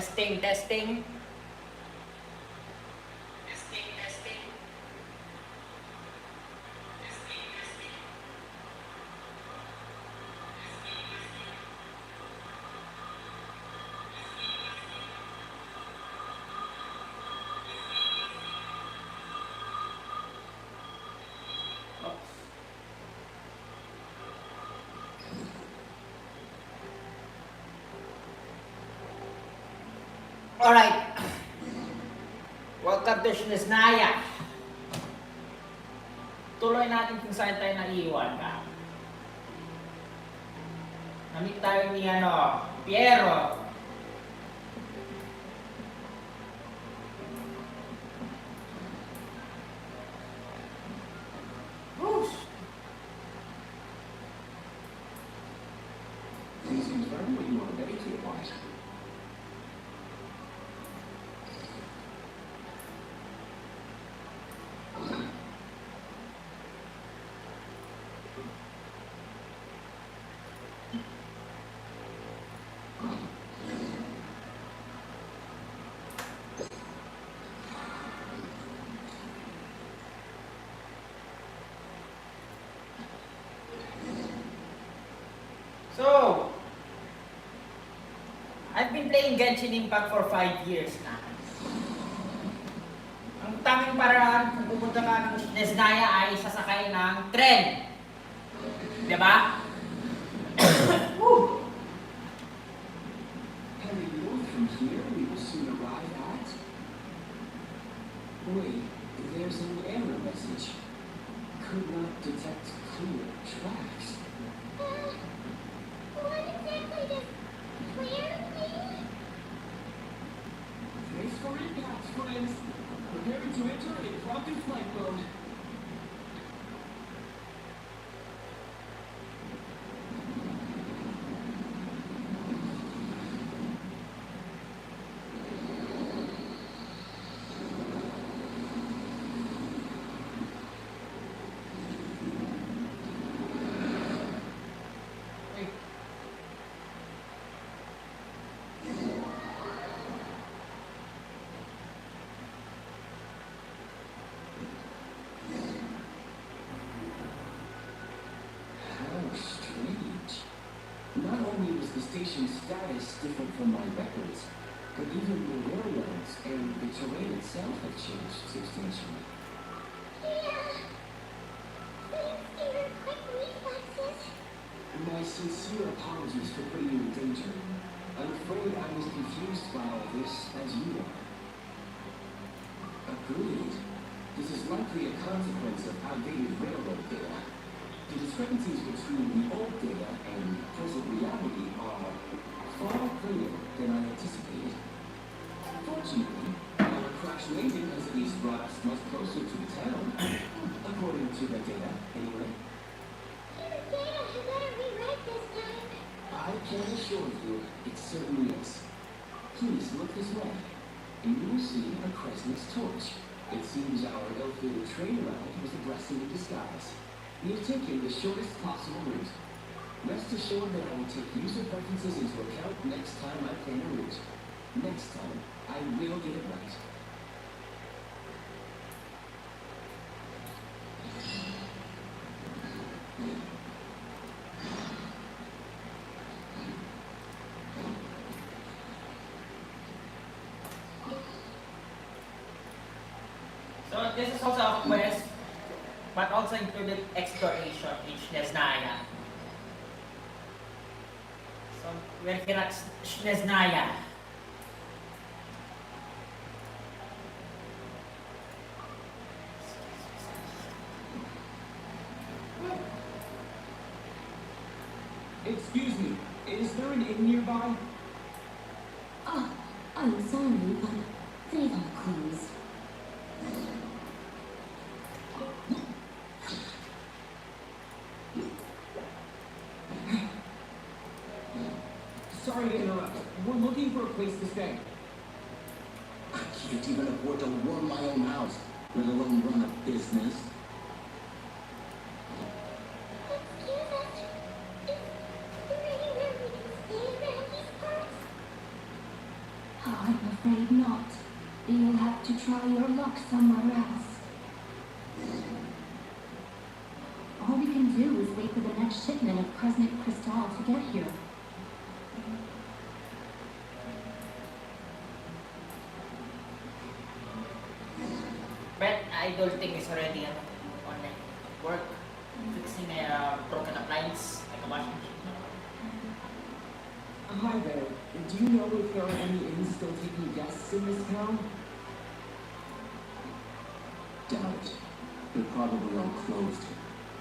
Testing, testing. Alright. Welcome to Shinesnaya. Tuloy natin kung saan tayo naiiwan ka. Namit tayo ni Piero. Whoosh. Please confirm when you are ready to depart. So, I've been playing Genshin Impact for 5 years na. Ang tanging paraan kung pupunta ka ng Shinesnaya ay sasakay ng tren. Diba? Woo! Heading north from here, we will soon arrive at... Wait, there's an error message. Could not detect clear tracks. What exactly does clear mean? Brace for impact, friends. Preparing to enter impromptu flight mode. Not only was the station's status different from my records, but even the railroads and the terrain itself had changed substantially. Yeah. Thanks to your quick reflexes. My sincere apologies for putting you in danger. I'm afraid I was confused by all this, as you are. Agreed. This is likely a consequence of outdated railroad data. The discrepancies between the old data and present reality are far greater than I anticipated. Fortunately, our crash landing has at least brought us much closer to the town, according to the data, anyway. Your data had better be right this time. I can assure you, it certainly is. Please look this way, and you will see a Crescent's torch. It seems our ill-fated train ride was a blessing in disguise. We have taken the shortest possible route. Rest assured that I will take user preferences into account next time I plan a route. Next time, I will get it right. So this is also a quest, but also included exploration in Shinesnaya. So we're here at Shinesnaya. Excuse me, is there an inn nearby? Oh, I'm sorry, but they've all closed. Sorry to interrupt. We're looking for a place to stay. I can't even afford to warm my own house, let alone run a business. Excuse us. Is there anywhere we can stay around these parts? Oh, try your luck somewhere else. All we can do is wait for the next shipment of Crescent Crystal to get here. But Idol thing is already on work, fixing a broken appliance, like a washing machine. Hi there. Do you know if there are any inns still taking guests in this town? Doubt it. They're probably all closed.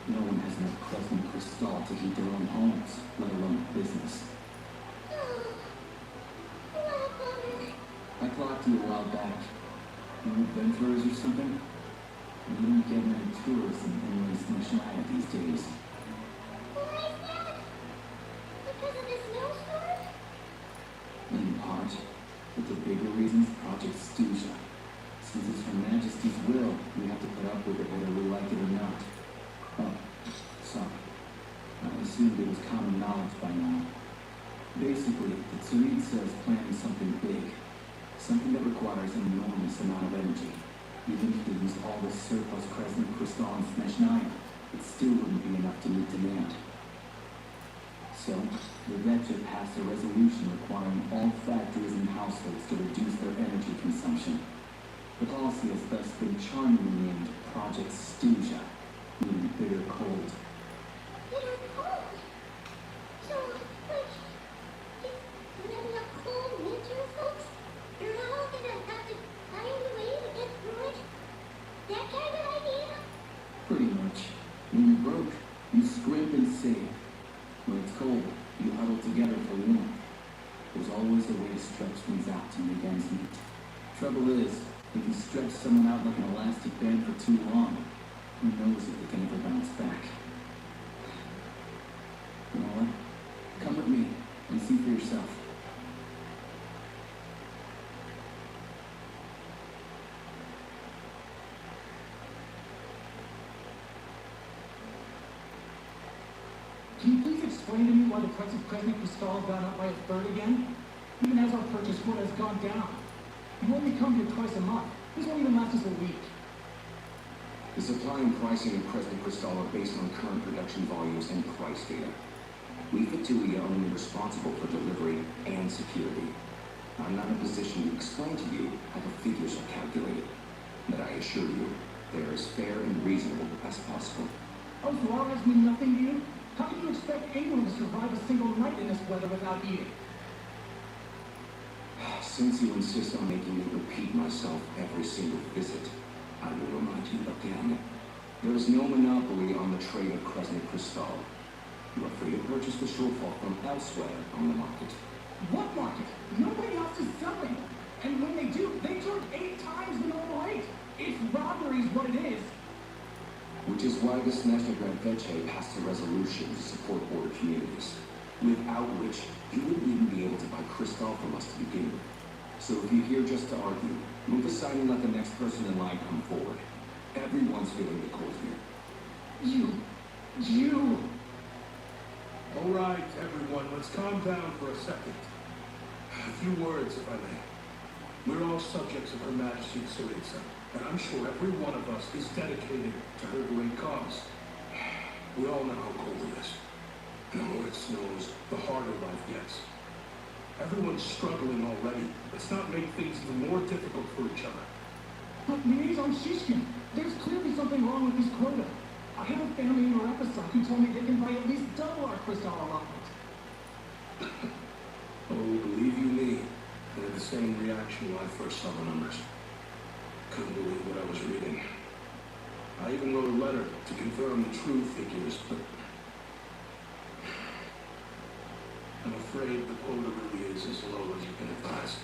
No one has enough Crescent Crystal to heat their own homes, let alone business. I clocked you a while back. You adventurers or something? You don't get many tourists in Inland Sunshine these days. Why is that? Because of the snowstorm? In part, but the bigger reason's Project Stuja. Since it's Her Majesty's will, we have to put up with it whether we like it or not. Oh, sorry. I assumed it was common knowledge by now. Basically, the Tsaritsa is planning something big. Something that requires an enormous amount of energy. Even if they used all the surplus Crescent Crystal and Snezhnaya, it still wouldn't be enough to meet demand. So, the Vecha passed a resolution requiring all factories and households to reduce their energy consumption. The policy has thus been charmingly named Project Stuja, meaning bitter cold. Bitter cold? So, like, if we have a cold winter, folks, you're all gonna have to find a way to get through it? That kind of idea? Pretty much. When you're broke, you scrimp and save. When it's cold, you huddle together for warmth. There's always a way to stretch things out to make ends meet. Trouble is, if you stretch someone out like an elastic band for too long, who knows if they can ever bounce back. You know what? Come with me and see for yourself. Can you please explain to me why the price of Crescent Crystal has gone up by a third again? Even as our purchase quota has gone down. You only come here twice a month. This won't even last us a week. The supply and pricing of Crescent Crystal are based on current production volumes and price data. We Fatuia are only responsible for delivery and security. I'm not in a position to explain to you how the figures are calculated, but I assure you, they are as fair and reasonable as possible. Oh, so hours mean nothing to you? How can you expect anyone to survive a single night in this weather without eating? Since you insist on making me repeat myself every single visit, I will remind you again. There is no monopoly on the trade of Crescent Crystal. You are free to purchase the shortfall from elsewhere on the market. What market? Nobody else is selling. And when they do, they charge 8 times the normal rate. It's robbery is what it is. Which is why the Snezhnaya Veche passed a resolution to support border communities, without which you wouldn't even be able to buy crystal from us to begin with. So if you're here just to argue, move aside and let the next person in line come forward. Everyone's feeling the cold here. You! All right, everyone, let's calm down for a second. A few words, if I may. We're all subjects of Her Majesty Tsaritsa, and I'm sure every one of us is dedicated to her great cause. We all know how cold it is. The more it snows, the harder life gets. Everyone's struggling already. Let's not make things even more difficult for each other. But Liaison Shishkin, there's clearly something wrong with this quota. I have a family in Arepasok who told me they can buy at least double our crystal allotment. Oh, believe you me, I had the same reaction when I first saw the numbers. Couldn't believe what I was reading. I even wrote a letter to confirm the true figures, but I'm afraid the quota really is as low as you can advise.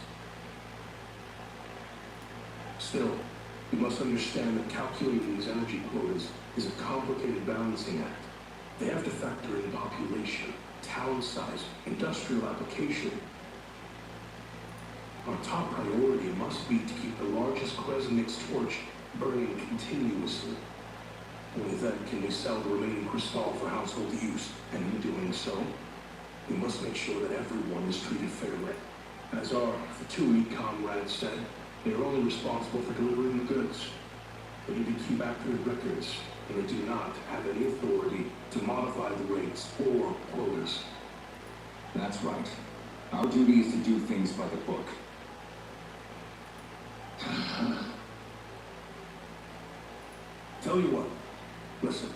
Still, you must understand that calculating these energy quotas is a complicated balancing act. They have to factor in population, town size, industrial application. Our top priority must be to keep the largest Kresnik's torch burning continuously. Only then can we sell the remaining crystal for household use, and in doing so, we must make sure that everyone is treated fairly. As our Fatui comrade said, They're only responsible for delivering the goods. They need to keep accurate records, and they do not have any authority to modify the rates or quotas. That's right. Our duty is to do things by the book. Tell you what, listen.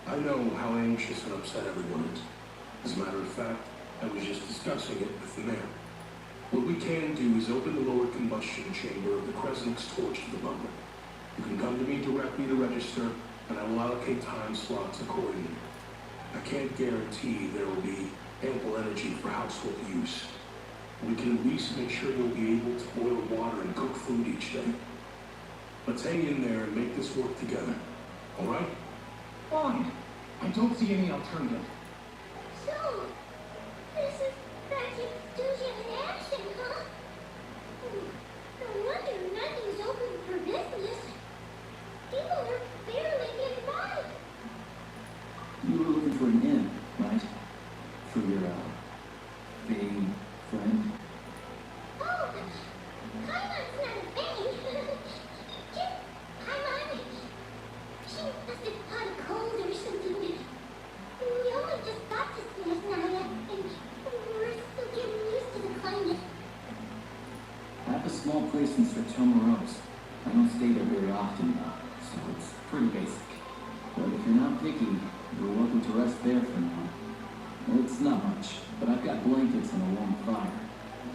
I know how anxious and upset everyone is. As a matter of fact, I was just discussing it with the mayor. What we can do is open the lower combustion chamber of the Kresnik's torch to the public. You can come to me directly to register, and I will allocate time slots accordingly. I can't guarantee there will be ample energy for household use. We can at least make sure you'll be able to boil water and cook food each day. Let's hang in there and make this work together. All right? Fine. I don't see any alternative. So, this is Magic Studio in action, huh? No wonder nothing's open for business. People are barely getting by. You were looking for an inn, right? For your, big friend? Oh, Kaiman's not a thing. Just Kaiman. She must have caught a cold or something. We only just got to Snezhnaya, and we're still getting used to the climate. I have a small place in Sertomaros. I don't stay there very often, though, so it's pretty basic. But if you're not picky, you're welcome to rest there for now. Well, it's not much, but I've got blankets and a warm fire.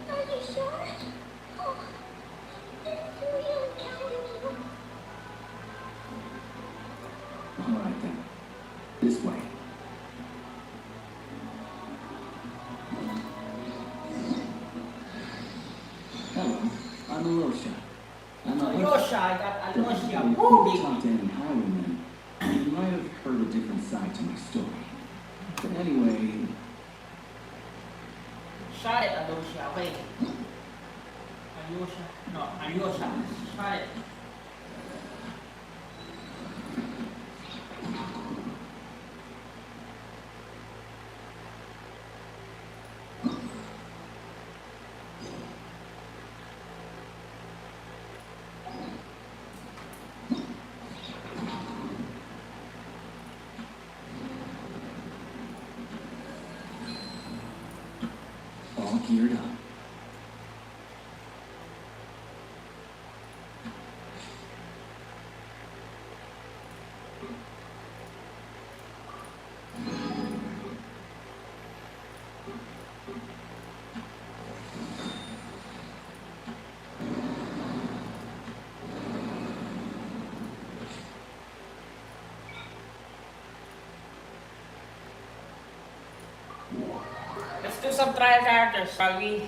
Are you sure? Oh, this is real kind of you. All right, then. This way. Hello, I'm Alosha. I'm a Alosha, I got Alosha. If Woo, you talk to baby. any highwaymen, you might have heard a different side to my story. But anyway, Shot it, Alosha. Wait. Alosha. No, Alosha. Shot it. all geared up. Let's do some trial characters, shall we?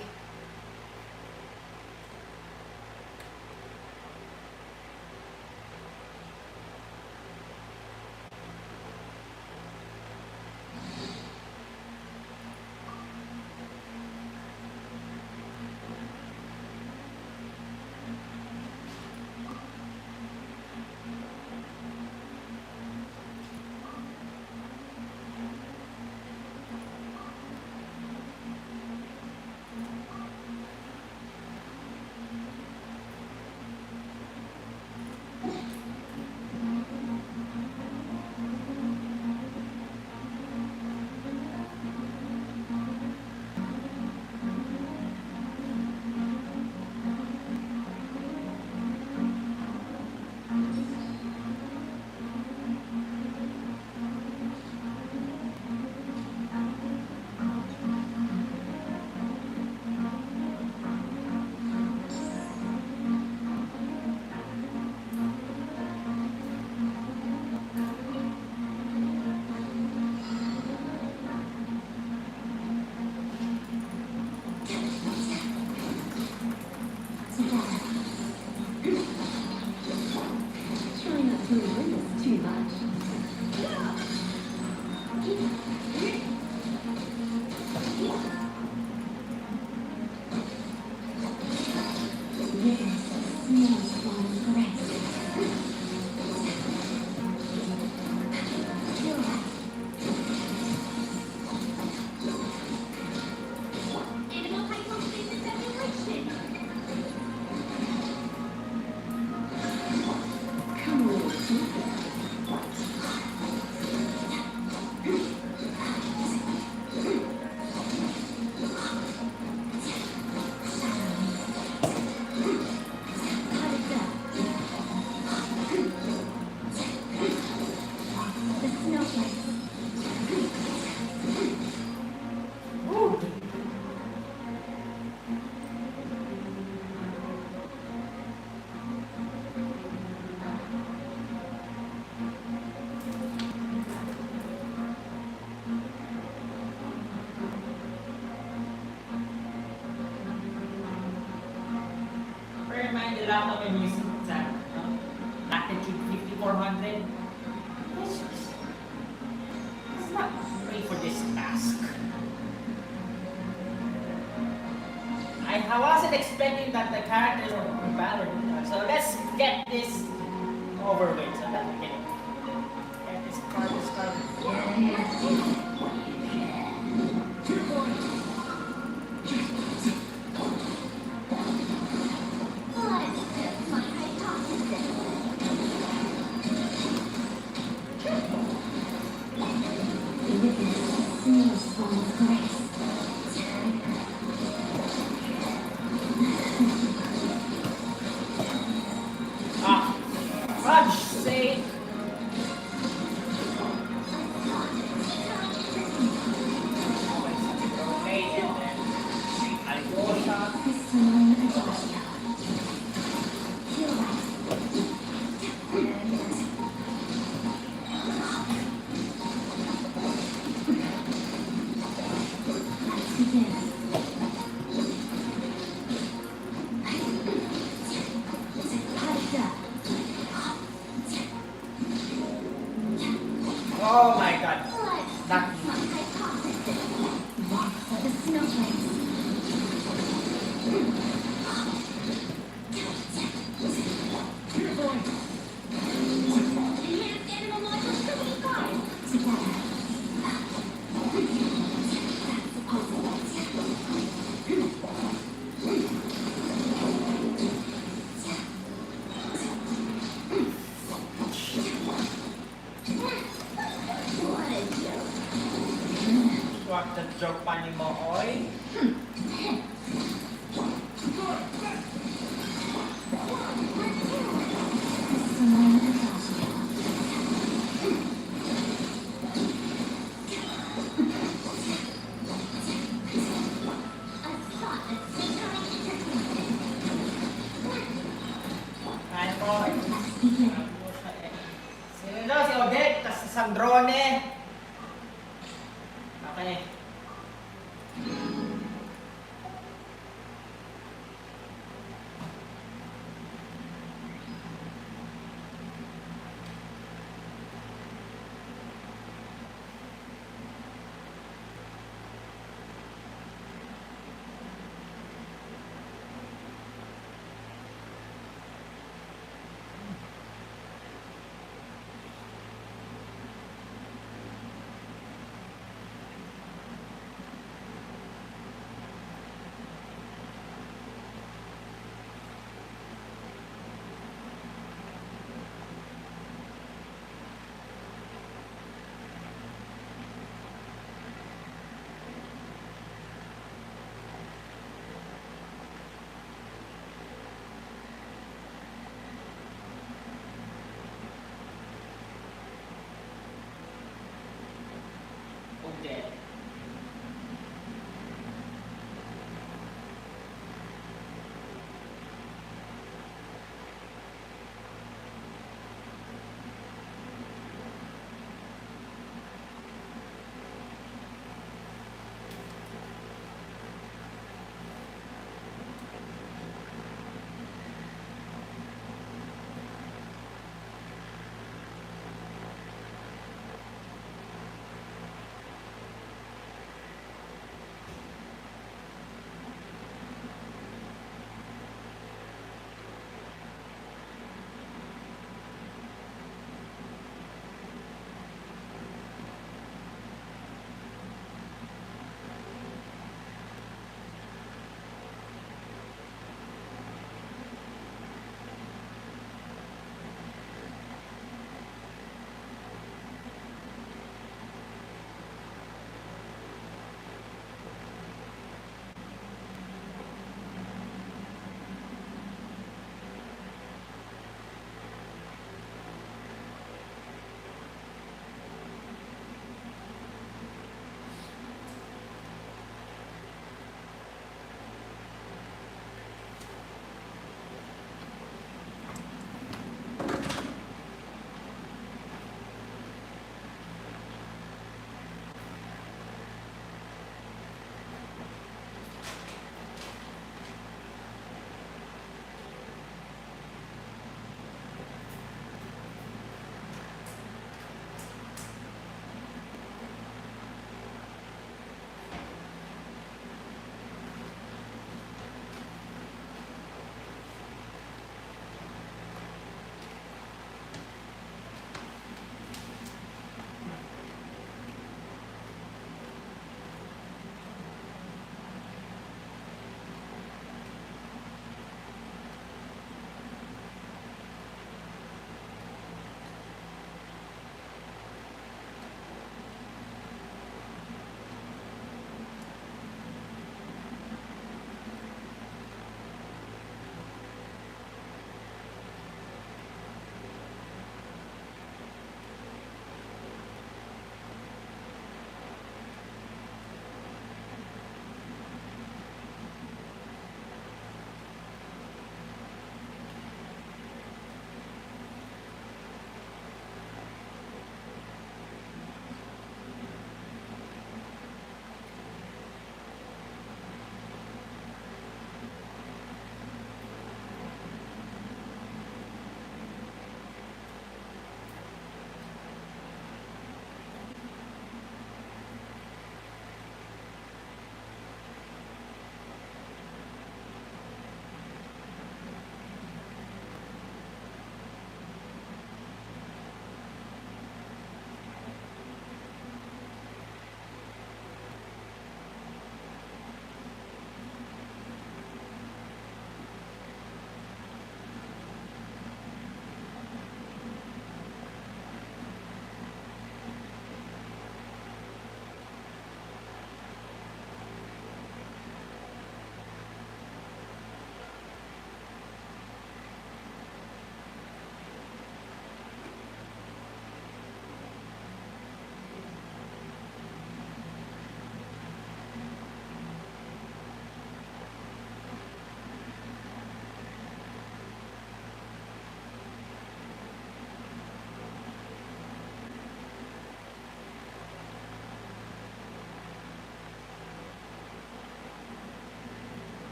nila ako may music sa latitude 5400. It's not free for this task. I wasn't expecting that the characters are valid. So let's get this over with so that we can get this card. Fudge sake. Okay, and then I go shot. Oh my god. That what the joke pa ni mo, oy? Kaya mo. Sino daw? Si Odette, tas si Sandrone. Okay.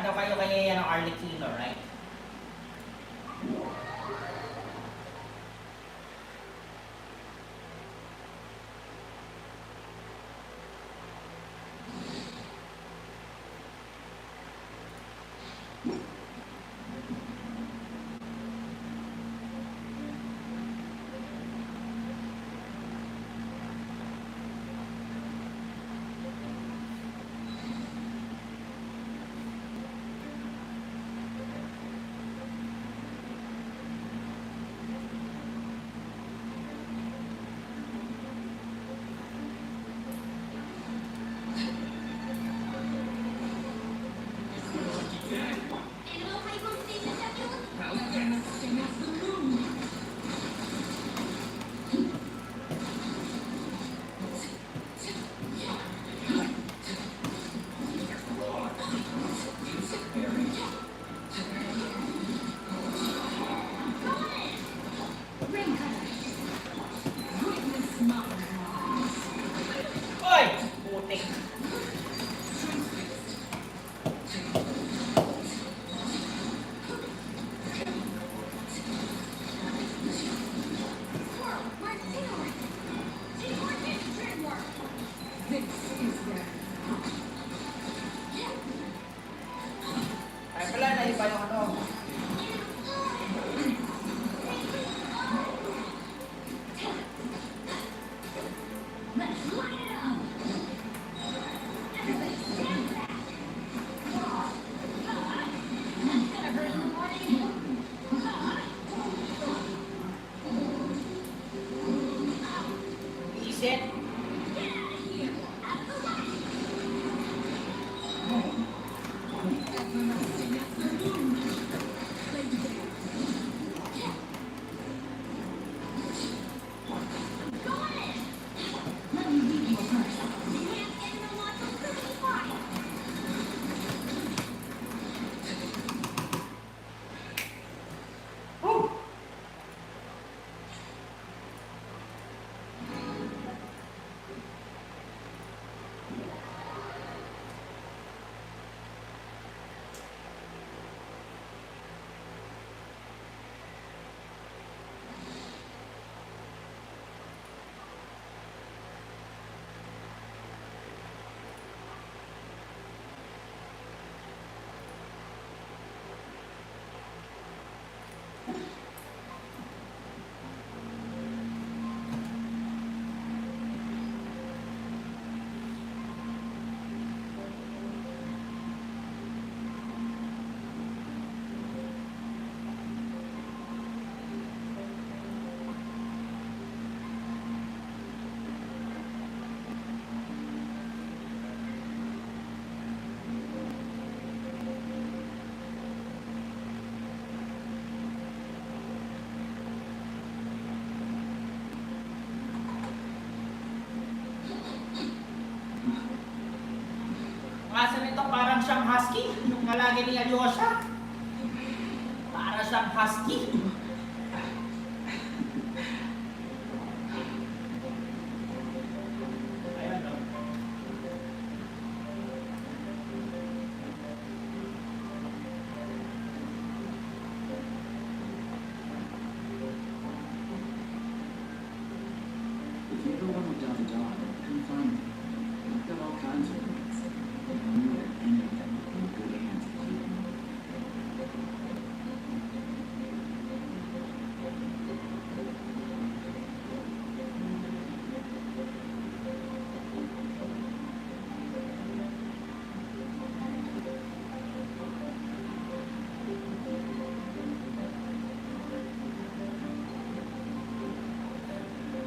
daw kayo kay Arlecchino, right? Oy! Putik. Ay pala, naiba yung ano. Isit. Woo! Asa nito parang siyang husky, yung nalagi ni Alyosha. Para siyang husky. Ayan o. If you ever want to adopt a dog, come find me. I've got all kinds of breeds. And I know that any of them will be in good hands with you.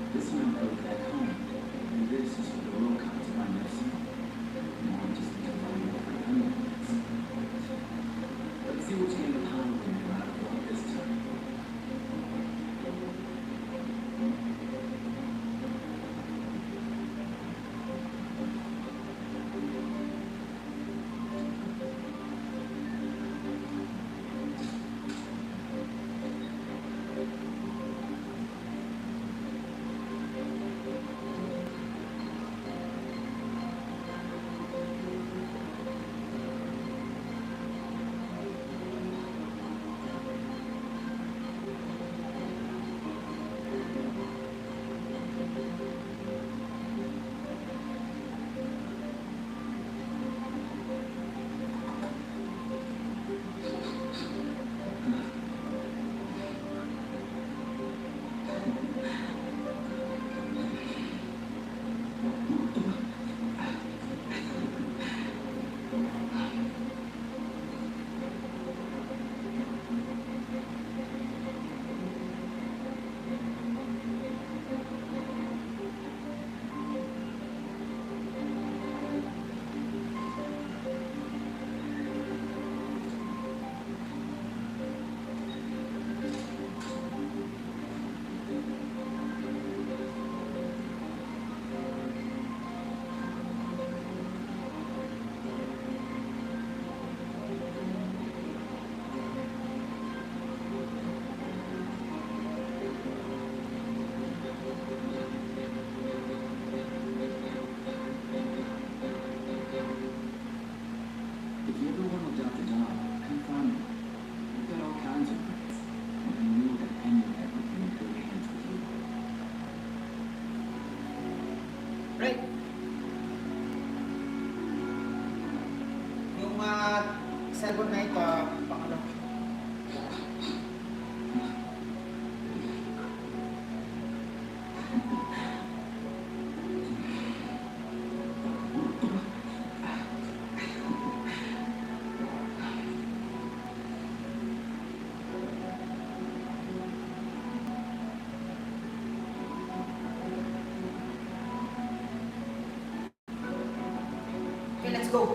This man goes back home, and this is for the low cost of my medicine. Now I'm just providing for honey. cellphone na ito, pang ano. Okay, let's go.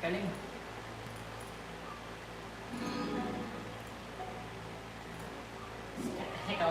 Galing. Ikaw.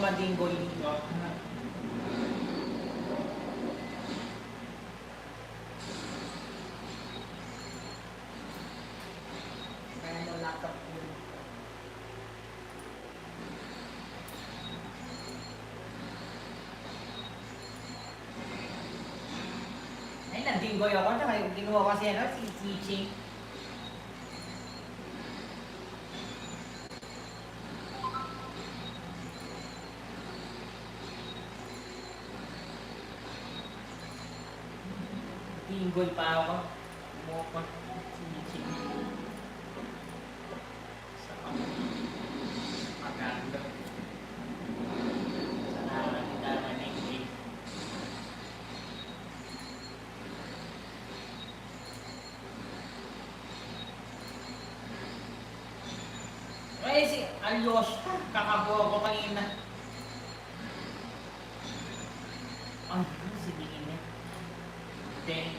madinggoy dito. Kaya mo laptop ko. Ay, nandinggoy ako. Tsaka ginawa kasi ano, si teaching. Dinggoy pa ako. Mo teaching. Maganda. Sana kita manig. Ay, si Alyosha. Kakabuha ko kanina. Si Dingin. Dang.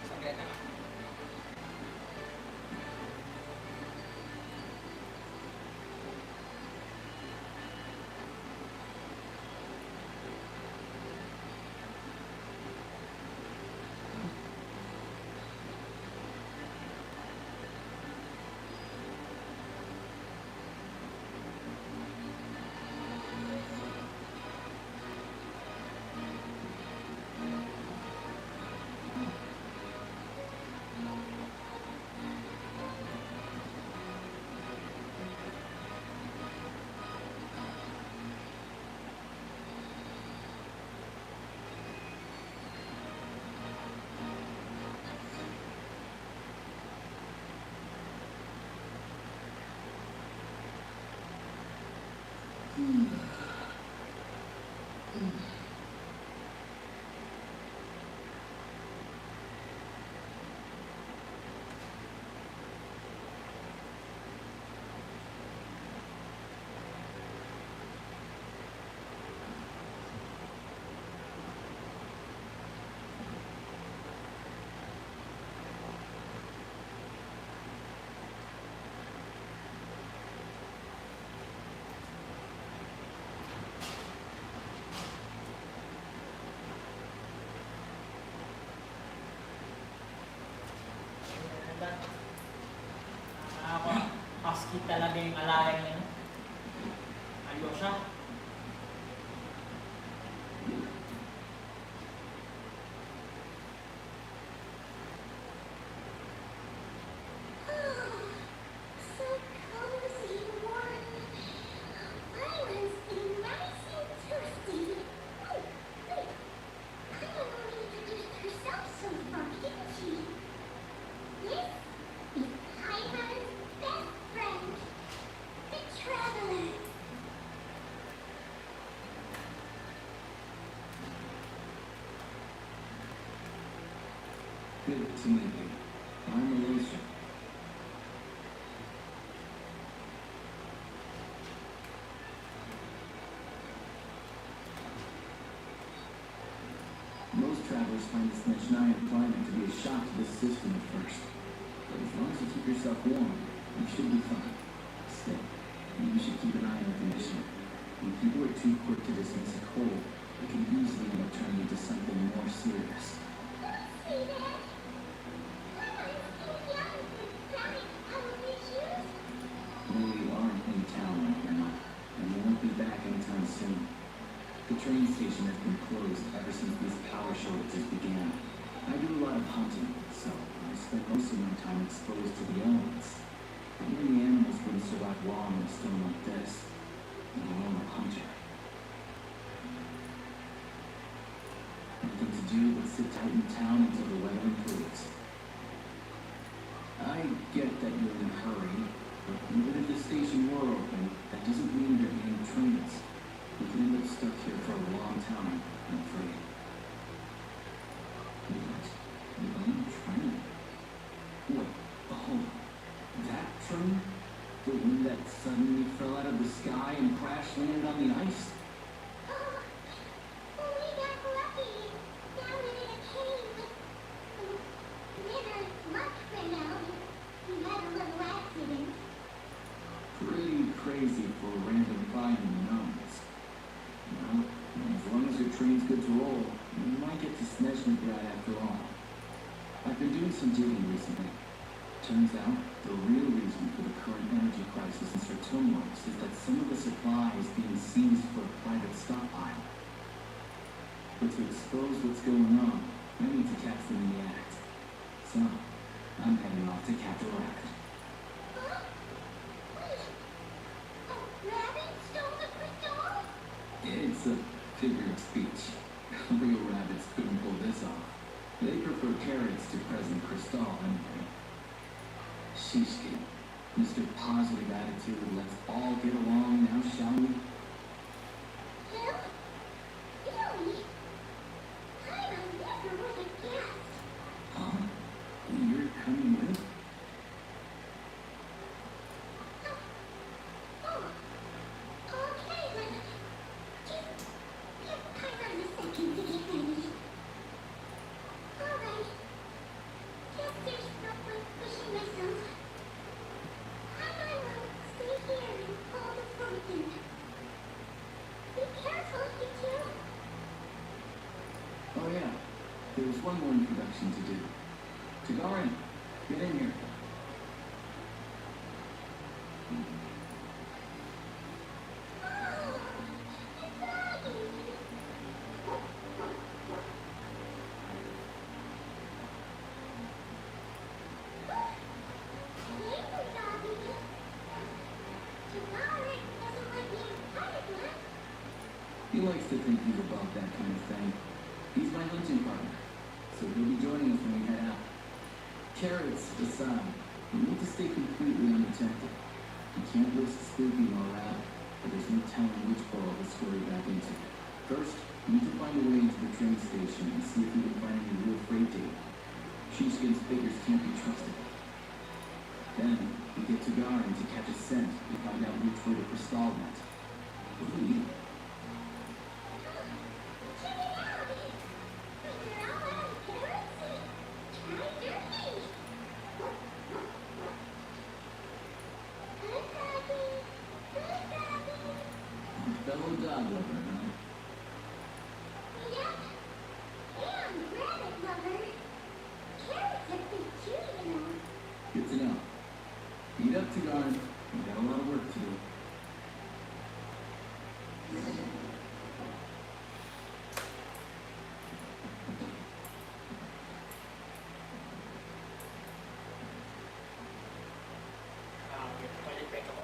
Saglit na. Ako, husky talaga yung alaga niya. Alyosha. So cozy and warm. Islands getting nice and toasty. Oh, wait. Kaya only introduced herself so far, didn't she? This is Paimon's best friend, the Traveler. Good to meet you. I'm Alicia. Most travelers find this Nechnian climate to be a shock to the system at first. But as long as you keep yourself warm, you should be fine. Still, you should keep an eye on the condition. When people are too quick to dismiss a cold, it can easily end up turning into something more serious. See that? Paimon's getting young with chronic health issues. We aren't in town right now, and we won't be back anytime soon. The train station has been closed ever since these power shortages began. I do a lot of hunting, so I spend most of my time exposed to the elements. Even the animals wouldn't survive long in a storm like this. And I am a hunter. Anything to do but sit tight in town until the weather improves. I get that you're in a hurry, but even if the station were open, that doesn't mean there are any trains. We could end up stuck here for a long time, I'm afraid. What? The own train? What? Oh, that train? The one that suddenly fell out of the sky and crash landed on the ice? Oh, we got lucky. Down in a cave. Then our luck ran out. We had a little accident. Pretty crazy for a random find in the mountains. Well, as long as your train's good to roll, you might get to Snezhnegrad after all. I've been doing some digging recently. Turns out, the real reason for the current energy crisis in Sertumworks is that some of the supply is being seized for a private stockpile. But to expose what's going on, I need to catch them in the act. So, I'm heading off to catch a rabbit. Huh? Wait. A rabbit stole the crystal? It's a figure of speech. Real rabbits couldn't pull this off. They prefer carrots to President Cristal anyway. Shishkin, Mr. Positive Attitude, let's all get along now, shall we? Him? Really? I never would have guessed. Huh? You're coming with? Oh, okay then. Just hang on a second to get ready. Alright. Guess there's no point pushing myself. I will stay here and hold the fountain. Be careful, you two. Oh yeah, there's one more introduction to do. Tagarin, get in here. Oh, it's Maggie. Hey, Doggy. Tagarin doesn't like being part of that. He likes to think he's above that kind of thing. He's my hunting partner, so he'll be joining us when we head out. Carrots aside, we need to stay completely undetected. We can't risk spoofing our out, but there's no telling which ball to scurry back into. First, we need to find a way into the train station and see if we can find any real freight data. Sheepskin's figures can't be trusted. Then, we get to Garin to catch a scent and find out which way the Cristal went. What do we eat? Check it out. When you're all out of carrots, try turkey. Good Maggie. Good Maggie. Fellow dog lover, huh? Yep. And rabbit lover. Carrots are big too, you know. Good to know. Eat up, Tagarin. We've got a lot of work to do. Okay, pwede ako.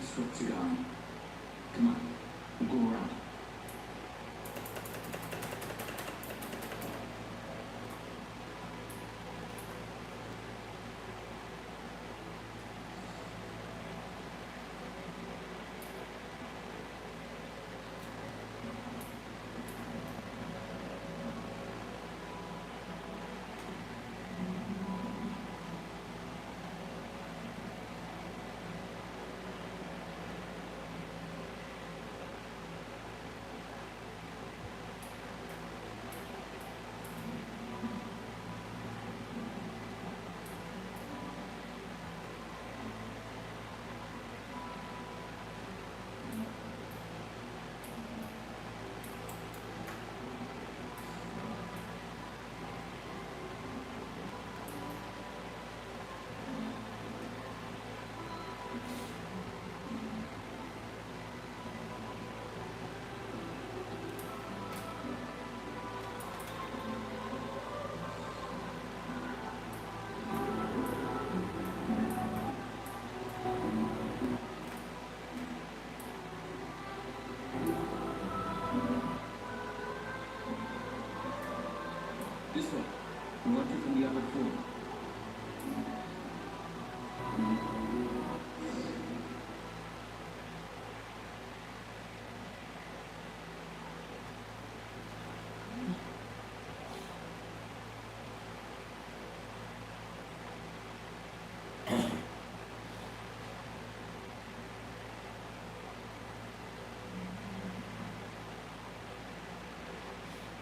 disrupt Cigar. Come on, we'll go around. This way. We'll enter from the upper floor.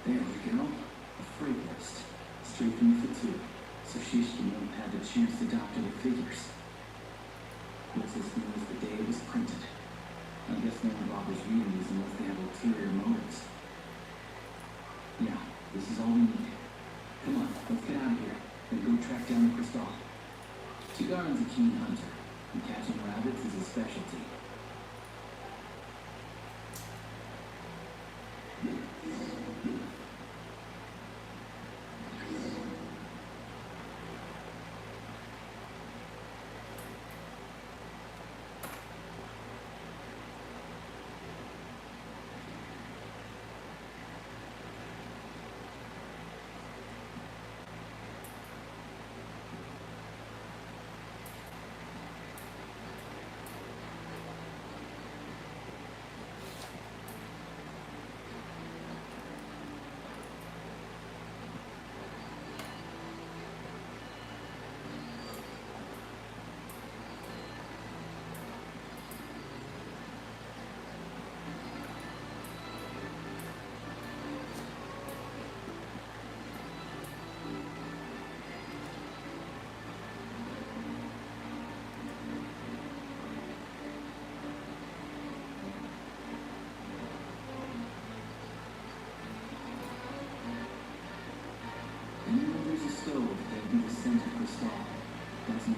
There we go. A freight list. Straight from the fatigue. So Shishkin won't have the chance to doctor the figures. Looks as new as the day it was printed. I guess no one bothers reading these unless they have ulterior motives. Yeah, this is all we need. Come on, let's get out of here. Then go track down the crystal. Chigarin's a keen hunter, and catching rabbits is his specialty. There's a stove that'd be the center crystal. That's me.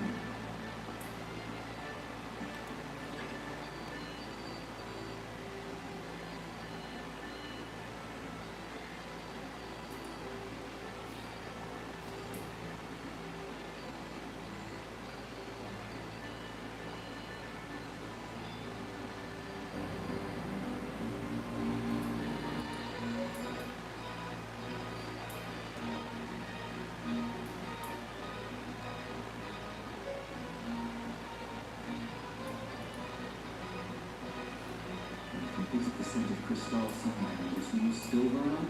Visit the center crystal somewhere and there's no silver on,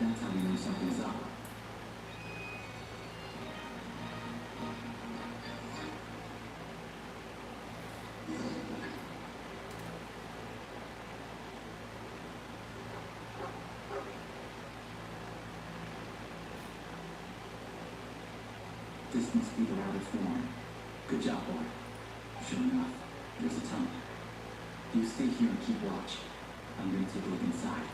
that's how you know something's up. This must be the rabbit's warren. Good job, boy. Sure enough, there's a tunnel. You stay here and keep watch. I'm going to take a look inside.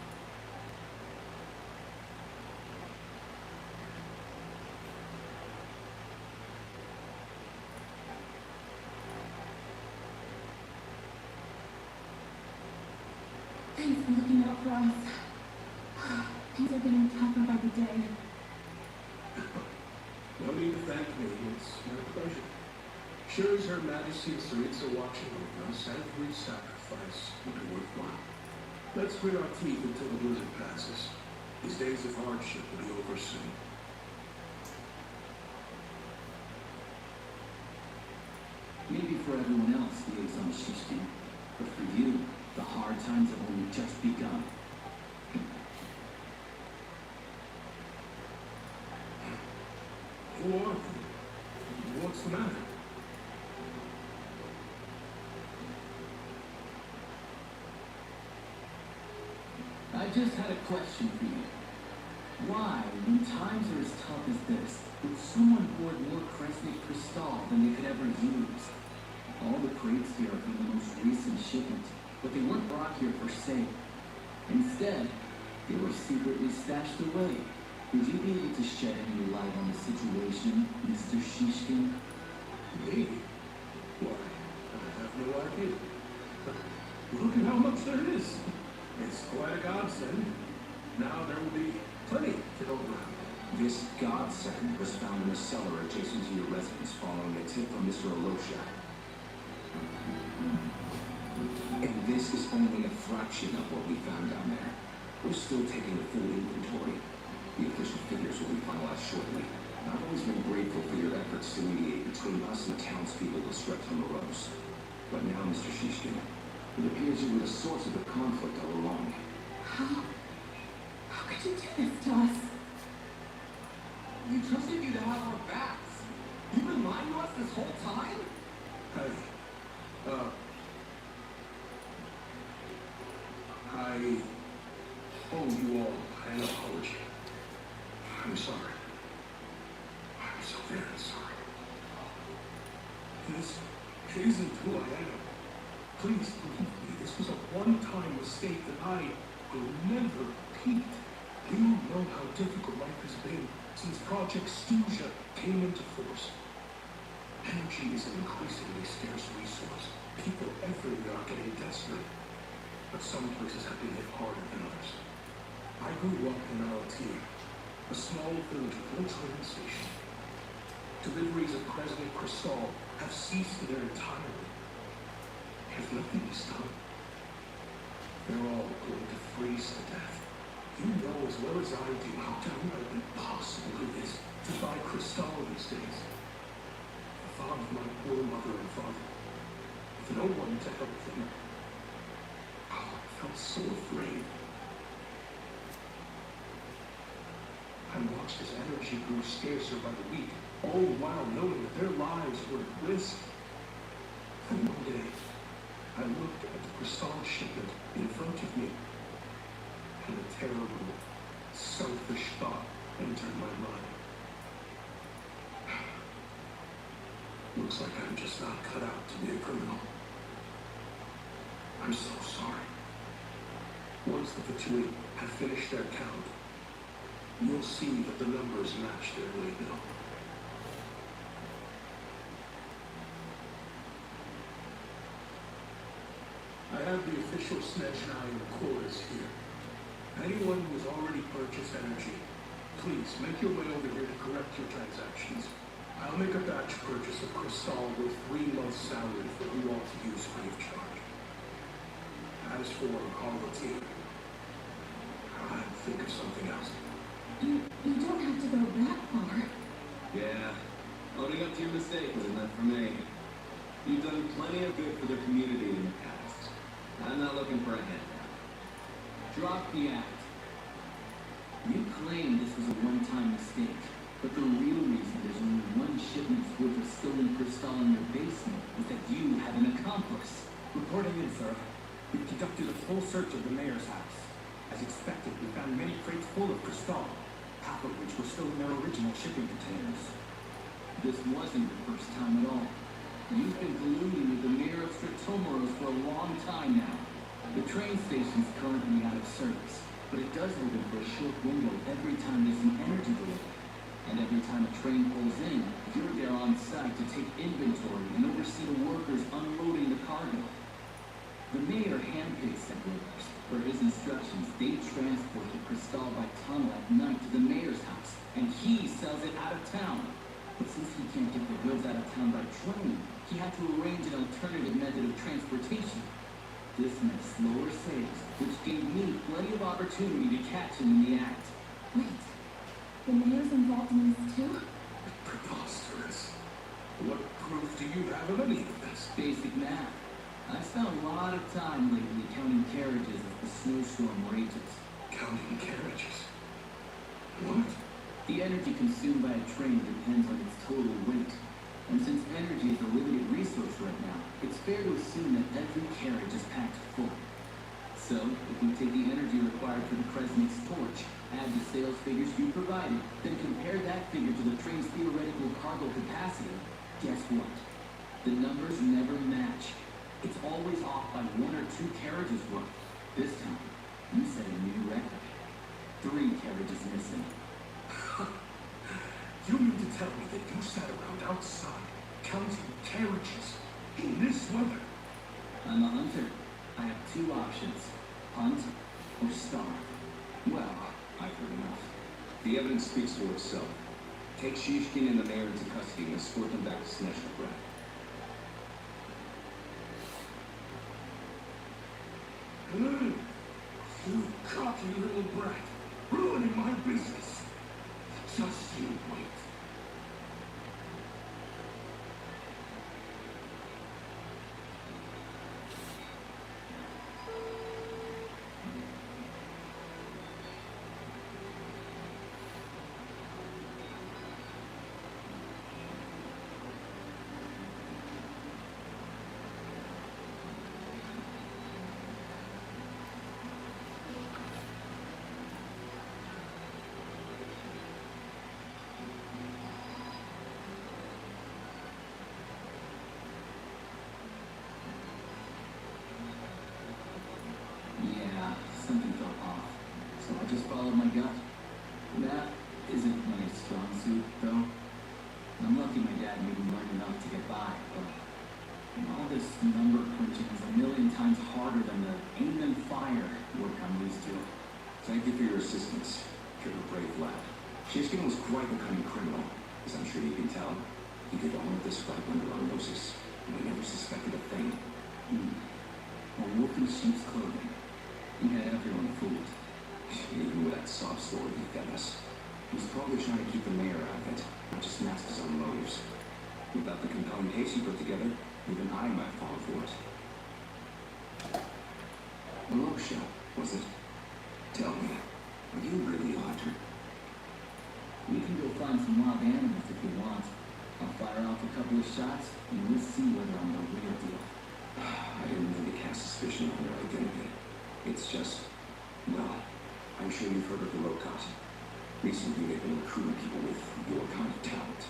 Thanks for looking out for us. Things are getting tougher by the day. No need to thank me. It's my pleasure. Sure as Her Majesty and Saritsa watching over us, every sacrifice will be worthwhile. Let's grit our teeth until the blizzard passes. These days of hardship will be over soon. Maybe for everyone else, Liaison Shishkin, but for you, the hard times have only just begun. Who are you? What's the matter? I just had a question for you. Why, when times are as tough as this, would someone hoard more Kresnik Crystal than they could ever use? All the crates here are from the most recent shipment, but they weren't brought here for sale. Instead, they were secretly stashed away. Would you be able to shed any light on the situation, Mr. Shishkin? Me? Why, I have no idea. Look at how much there is. It's quite a godsend. Now there will be plenty to go around. This godsend was found in a cellar adjacent to your residence following a tip from Mr. Alosha. And this is only a fraction of what we found down there. We're still taking a full inventory. The official figures will be finalized shortly. I've always been grateful for your efforts to mediate between us and the townspeople of Streptomeros. But now, Mr. Shishkin, it appears you were the source of the conflict all along. How could you do this to us? We trusted you to have our backs. You've been lying to us this whole time? Hey, I owe you all an apology. I'm sorry. I'm so very sorry. This isn't who I am. Please believe me, this was a one-time mistake that I will never repeat. You know how difficult life has been since Project Stuja came into force. Energy is an increasingly scarce resource. People everywhere are getting desperate. But some places have been hit harder than others. I grew up in Alatir, a small village with no train station. Deliveries of President Crystal have ceased there entirely. If nothing is done, they're all going to freeze to death. You know as well as I do how downright impossible it is to buy Crystal these days. The thought of my poor mother and father, with no one to help them, I felt so afraid. I watched as energy grew scarcer by the week, all while knowing that their lives were at risk. And one day, I looked at the Crystal shipment in front of me, and a terrible, selfish thought entered my mind. Looks like I'm just not cut out to be a criminal. I'm so sorry. Once the Fatui have finished their count, you'll see that the numbers match their waybill. I have the official Snezhnaya records here. Anyone who has already purchased energy, please make your way over here to correct your transactions. I'll make a batch purchase of Crystal worth 3 months' salary for you all to use free of charge. As for all the team, I'll think of something else. You don't have to go that far. Yeah, owning up to your mistake was enough for me. You've done plenty of good for the community in the past. I'm not looking for a handout. Drop the act. You claim this was a one-time mistake, but the real reason there's only one shipment's worth of stolen Crystal in your basement is that you had an accomplice. Reporting in, sir. We've conducted a full search of the mayor's house. As expected, we found many crates full of Crystal, half of which were still in their original shipping containers. This wasn't the first time at all. You've been colluding with the mayor of Streptomeros for a long time now. The train station's currently out of service, but it does open for a short window every time there's an energy delivery. And every time a train pulls in, you're there on site to take inventory and oversee the workers unloading the cargo. The mayor handpicks said workers. Per his instructions, they transport the Crystal by tunnel at night to the mayor's house, and he sells it out of town. But since he can't get the goods out of town by train, he had to arrange an alternative method of transportation. This meant slower sales, which gave me plenty of opportunity to catch him in the act. Wait, the mayor's involved in this too? Preposterous. What proof do you have of any of this? Basic math. I've spent a lot of time lately counting carriages as the snowstorm rages. Counting carriages? What? The energy consumed by a train depends on its total weight. And since energy is a limited resource right now, it's fair to assume that every carriage is packed full. So, if we take the energy required for the Kresnik's torch, add the sales figures you provided, then compare that figure to the train's theoretical cargo capacity, guess what? The numbers never match. It's always off by 1 or 2 carriages worth. This time, you set a new record. 3 carriages missing. You mean to tell me that you sat around outside, counting carriages, in this weather? I'm a hunter. I have 2 options. Hunt or starve. Well, I've heard enough. The evidence speaks for itself. Take Shishkin and the mayor into custody and escort them back to Snezhnograd. You cocky little brat, ruining my business. Just you wait. Yeah, something felt off. So I just followed my gut. Math isn't my strong suit, though. I'm lucky my dad made me learn enough to get by, but all this number crunching is a million times harder than the aim and fire work I'm used to. Thank you for your assistance. You're a brave lad. Shishkin was quite the cunning criminal, as I'm sure you can tell. He did all of this right under our noses, and we never suspected a thing. A wolf in sheep's clothing. He had everyone fooled. Even with that sob story he fed us. He was probably trying to keep the mayor out of it, not just mask his own motives. Without the compelling case he put together, even I might fall for it. Losha, was it? Tell me, are you really a hunter? We can go find some wild animals if you want. I'll fire off a couple of shots, and we'll see whether I'm the real deal. I didn't mean to cast suspicion on their identity. It's just, well, I'm sure you've heard of the Lokat. Recently, they've been recruiting people with your kind of talent.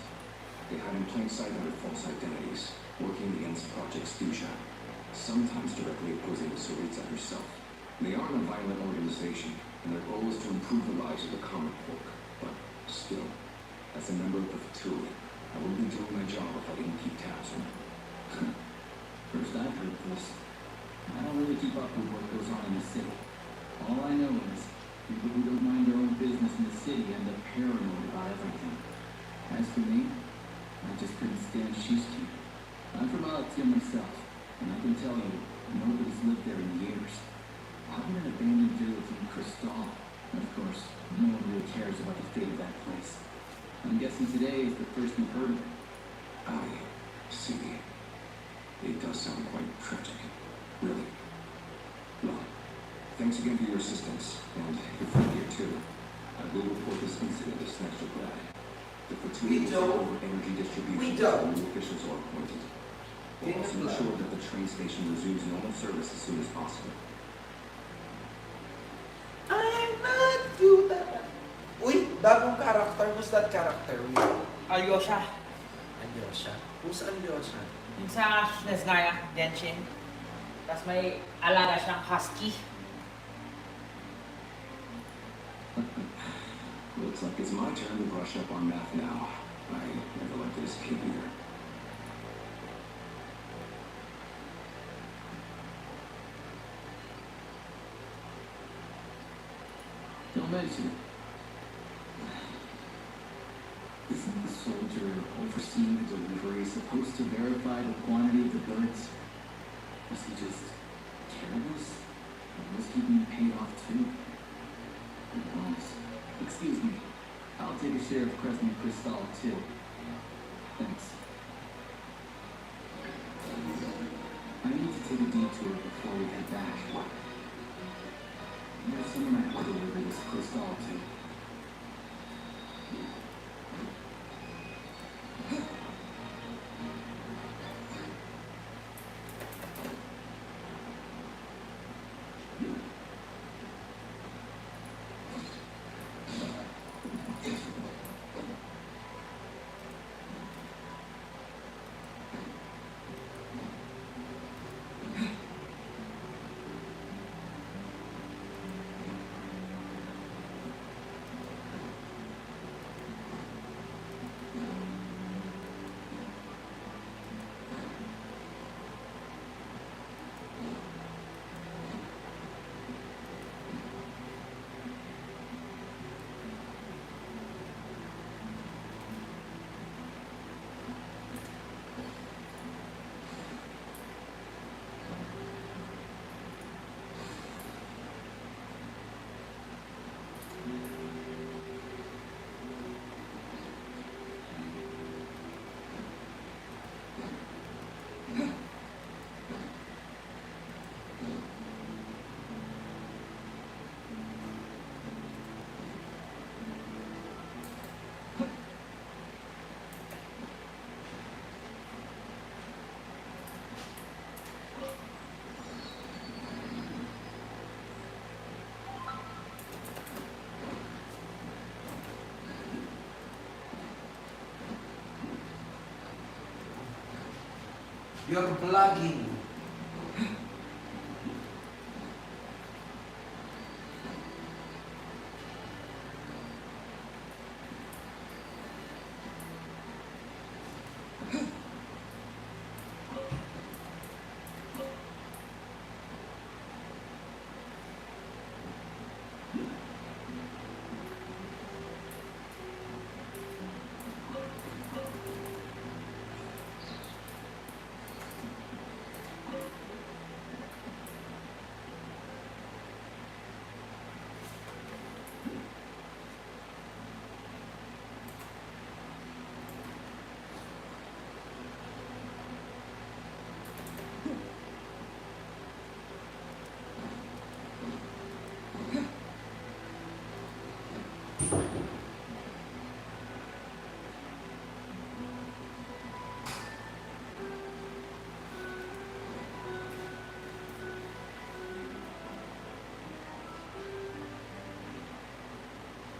They hide in plain sight under false identities, working against Project Stusha, sometimes directly opposing the Tsaritsa herself. They aren't a violent organization, and their goal is to improve the lives of the common folk. But still, as a member of the Fatui, I wouldn't be doing my job if I didn't keep tabs on them. First I've heard of this. I don't really keep up with what goes on in the city. All I know is people who don't mind their own business in the city end up paranoid about everything. As for me, I just couldn't stand Shishkin. I'm from Alatier myself, and I can tell you, nobody's lived there in years. How would an abandoned village in Crystal? And of course, no one really cares about the fate of that place. I'm guessing today is the first you've heard of it. I see. It does sound quite tragic. Really. Well, thanks again for your assistance, and your friend here too. I will report this incident to Snezhnograd. The Fatui will take over energy distribution until new officials are appointed. We'll also ensure that the train station resumes normal service as soon as possible. I'm not cute. Uy, bagong character. Who's that character? Alyosha. Alyosha. Who's Alyosha? Yung sa Snezhnaya, Genshin. Tapos may alaga siyang husky. Looks like it's my turn to brush up on math now. I never liked this kid either. Don't mention it. Isn't the soldier overseeing the delivery supposed to verify the quantity of the goods? Was he just careless? Or was he being paid off too? Who knows? Excuse me. I'll take a share of Crescent Crystal too. Thanks. I need to take a detour before we head back. There's someone I have to deliver this crystal to. You're vlogging.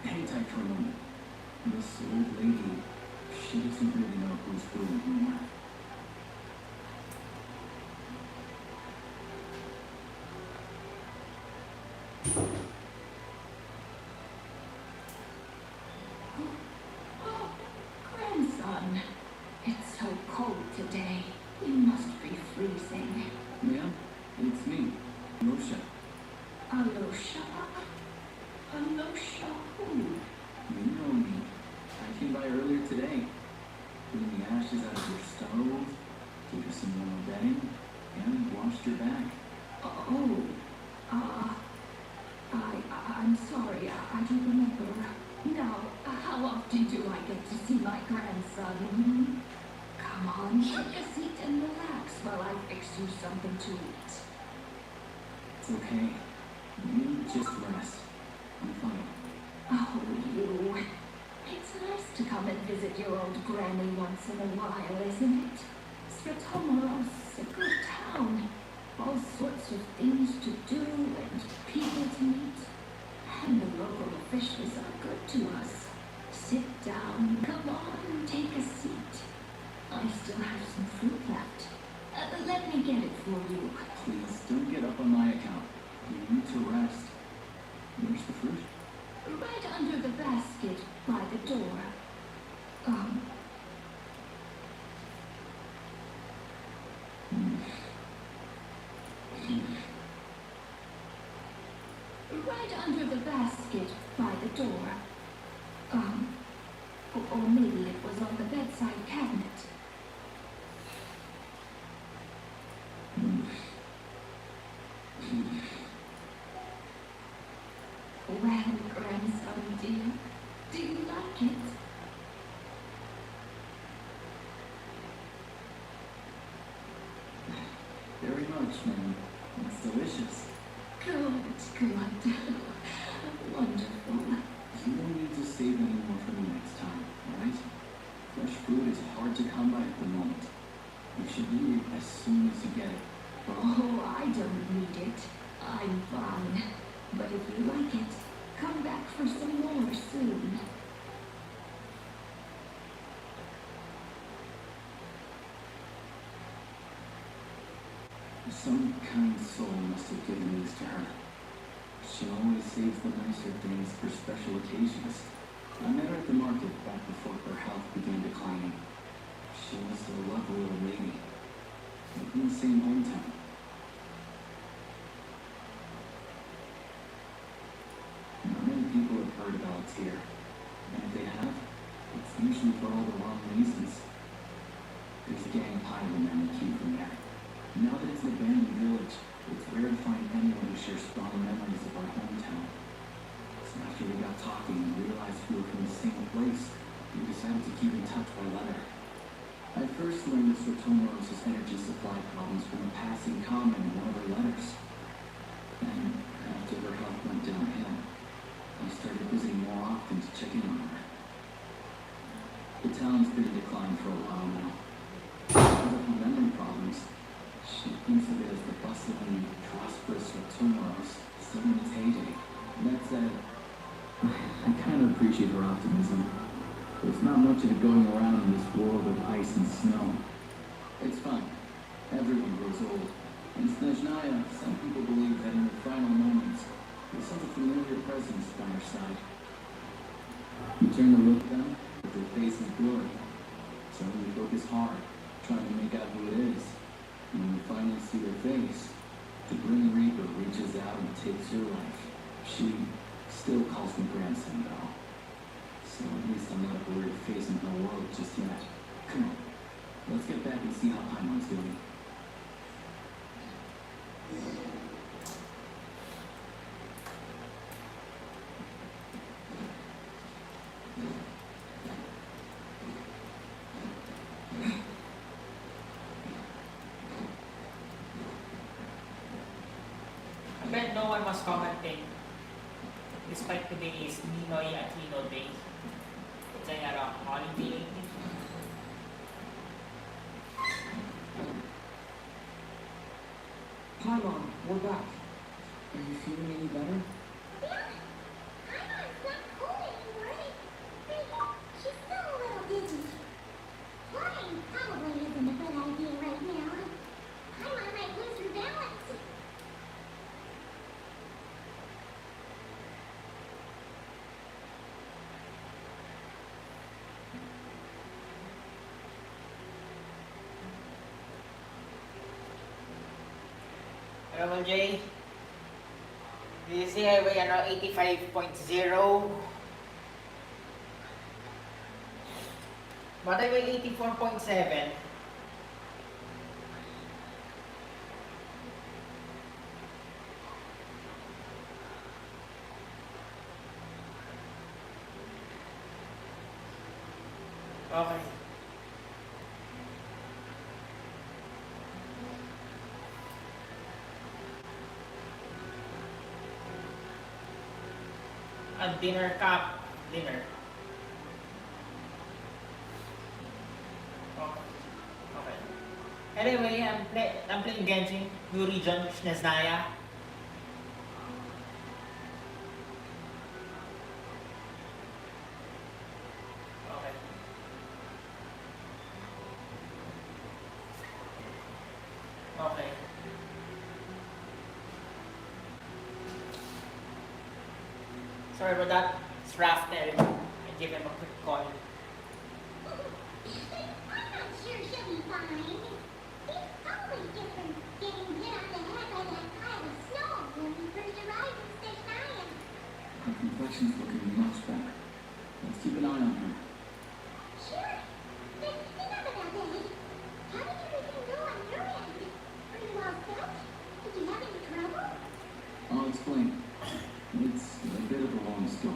Hang tight for a moment. This old lady, she doesn't really know who's who anymore. Oh, grandson. It's so cold today. You must be freezing. Ma'am, it's me, Moshe. Alosha? Alosha who? You know me. I came by earlier today. Cleaned the ashes out of your stove, gave you some warm bedding, and washed your back. Oh, I'm sorry, I don't remember. Now, how often do I get to see my grandson? Hmm? Come on, take a seat and relax while I fix you something to eat. It's okay. You just rest. I'm fine. Oh, you. It's nice to come and visit your old granny once in a while, isn't it? Svetomir's a good town. All sorts of things to do and people to meet. And the local officials are good to us. Sit down. Come on, take a seat. I still have some fruit left. Let me get it for you. Please, don't get up on my account. You need to rest. Where's the fruit? Right under the basket by the door. Right under the basket by the door. Or maybe it was on the bedside cabinet. Well, grandson dear, do you like it? Very much, ma'am. It's delicious. Good, good. Wonderful. You don't need to save any more for me next time, alright? Fresh food is hard to come by at the moment. You should eat it as soon as you get it. Oh, I don't need it. I'm fine. But if you like it, come back for some more soon. Some kind soul must have given these to her. She always saves the nicer things for special occasions. I met her at the market back before her health began declining. She was a lovely old lady. Lived in the same hometown. Not many people have heard about it here. And if they have, it's usually for all the wrong reasons. There's a gang of highwaymen that came from there. Now that it's an abandoned village, it's rare to find anyone who shares strong memories of our hometown. So after we got talking and realized we were from the same place, we decided to keep in touch by letter. I first learned of Sotomoro's energy supply problems from a passing comment in one of her letters. And after her health went downhill, I started visiting more often to check in on her. The town's been in decline for a while now. Because of her memory problems, she thinks of it as the bustling, prosperous Sotomoros still in its heyday. That said, I kind of appreciate her optimism. There's not much of it going around in this world of ice and snow. It's fine. Everyone grows old. In Snezhnaya, some people believe that in their final moments, they sense a familiar presence by their side. You turn to look at them, but their face is blurry. So you focus hard, trying to make out who it is. And when you finally see their face, the Grim Reaper reaches out and takes your life. She still calls me grandson, though. So at least I'm not a weird face in her world just yet. Come on, let's get back and see how Paimon's doing. I bet no one was commenting despite today is Ninoy Aquino Day. It's a holiday. Hi, Mom. We're back. Are you feeling any better? Yeah, Paimon's not cool anymore. She's still a little dizzy. Flying probably isn't a good idea right now. Paimon might lose her balance. Hello, Jay. This is highway 85.0. But highway 84.7. Okay. A dinner cup. Dinner. Okay. Okay. Anyway, I'm playing Genshin, new region, Snezhnaya. Okay. Okay. Sorry about that. It's Raftel. I give him a quick call. I'm not sure she'll be fine. It's always different getting hit on the head by that pile of snow when we first arrived in Snezhnaya. Her complexion's looking much better. Let's keep an eye on her. It's a bit of a long story.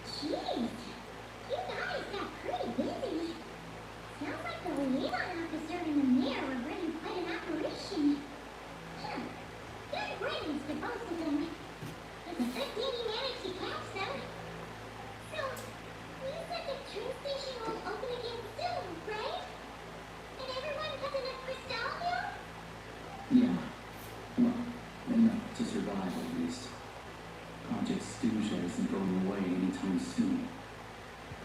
Jeez, you guys got pretty busy. Sounds like the liaison officer and the mayor were running quite an operation. Huh. Good riddance to both of them. It's a good thing you managed to catch them. So, you said the train station will open again soon, right? And everyone has enough crystal now? Yeah. Well, enough to survive at least. Project Stooja isn't going away anytime soon.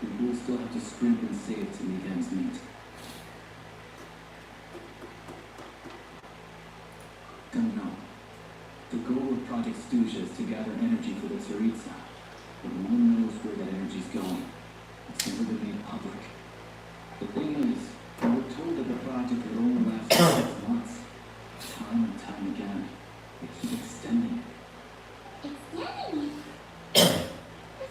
People will still have to scrimp and save to make ends meet. Don't know. The goal of Project Stooja is to gather energy for the Tsaritsa, but no one knows where that energy's going. It's never been made public. The thing is, we were told that the project would only last for 6 months. Time and time again, they keep extending it. Extending it? Does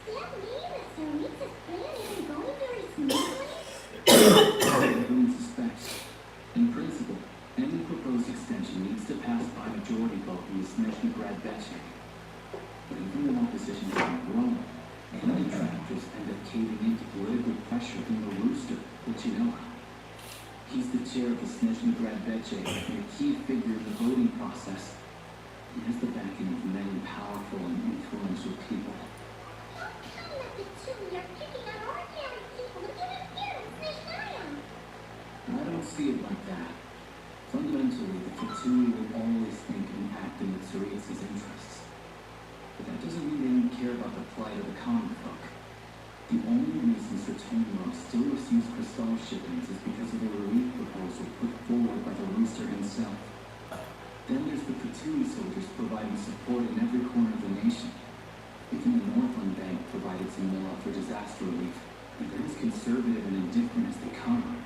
that mean that Saritsa's plan isn't going very smoothly? Everyone suspects. In principle, any proposed extension needs to pass by majority vote in the Snezhny Grad Betche. But even when opposition has been growing, and detractors end up caving into political pressure from the Rooster, Kuchinoa. He's the chair of the Snezhny Grad Betche and a key figure in the voting process. He has the backing of many powerful and influential people. How come that the two are picking on ordinary people to interfere in Snezhnaya? I don't see it like that. Fundamentally, the Fatui will always think and act in the Tsaritsa's interests. But that doesn't mean they don't care about the plight of the common folk. The only reason Sertomiro still receives crystal shipments is because of the relief proposal put forward by the Rooster himself. Then there's the Fatui soldiers providing support in every corner of the nation. Even the Northland Bank provided some more for disaster relief, and they're as conservative and indifferent as they come.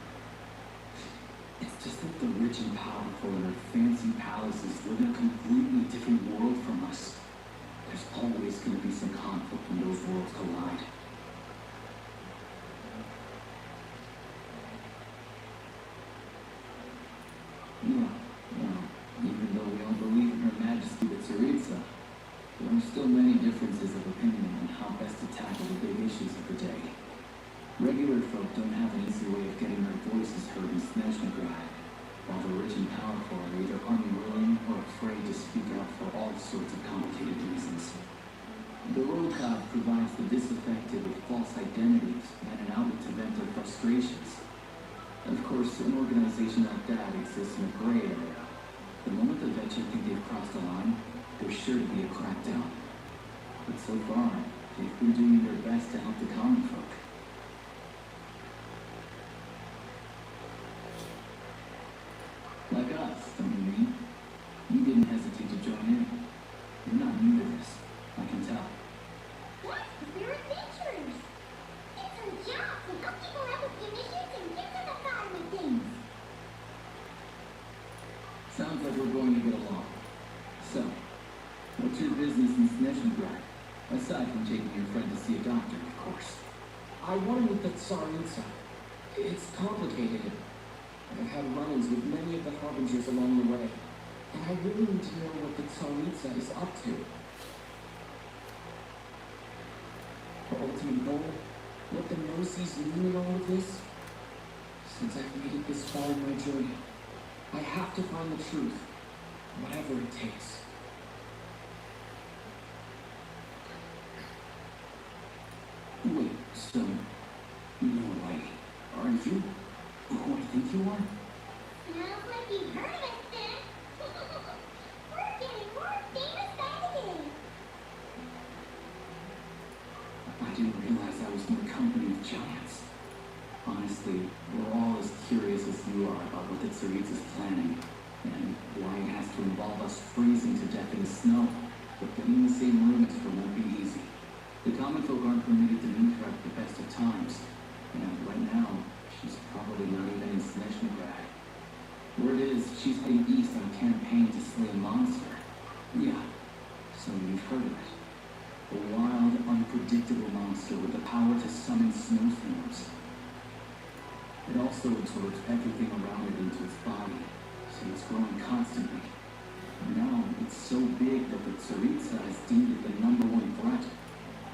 It's just that the rich and powerful in their fancy palaces live in a completely different world from us. There's always going to be some conflict when those worlds collide. Yeah, well, even though we all believe in Her Majesty the Tsaritsa, there are still many differences of opinion on how best to tackle the big issues of the day. Regular folk don't have an easy way of getting their voices heard in Snezhny Grad, while the rich and powerful are either unwilling or afraid to speak out for all sorts of complicated reasons. The Rokab provides the disaffected with false identities and an outlet to vent their frustrations. Of course, an organization like that exists in a gray area. The moment the Vetcha think they've crossed the line, there's sure to be a crackdown. But so far, they've been doing their best to help the common folk. Like us, don't you mean? You didn't hesitate to join in. You're not new to this, I can tell. Yes, because we're adventurers. It's our job to help people out with their missions and get to the bottom of things. Sounds like we're going to get along. So, what's your business in Snezhny Grad? Aside from taking your friend to see a doctor, of course. I want to meet the Tsaritsa. It's complicated. I've had run-ins with many of the Harbingers along the way, and I really need to know what the Tsaritsa is up to. The ultimate goal? What the Gnosis mean in all of this? Since I've made it this far in my journey, I have to find the truth, whatever it takes. Wait, so you're a lady, aren't you? Who I think you are? Sounds like you've heard of us then. We're getting more famous by the day. I didn't realize I was in the company of giants. Honestly, we're all as curious as you are about what the Tsaritsa's planning, and why it has to involve us freezing to death in the snow. But getting in the same room as her won't be easy. The common folk aren't permitted to meet her at the best of times, and right now, she's probably not even in Snezhny Grad. Word is, she's heading east on a campaign to slay a monster. Yeah, so you've heard of it. A wild, unpredictable monster with the power to summon snowstorms. It also absorbs everything around it into its body, so it's growing constantly. Now, it's so big that the Tsaritsa has deemed it the #1 threat.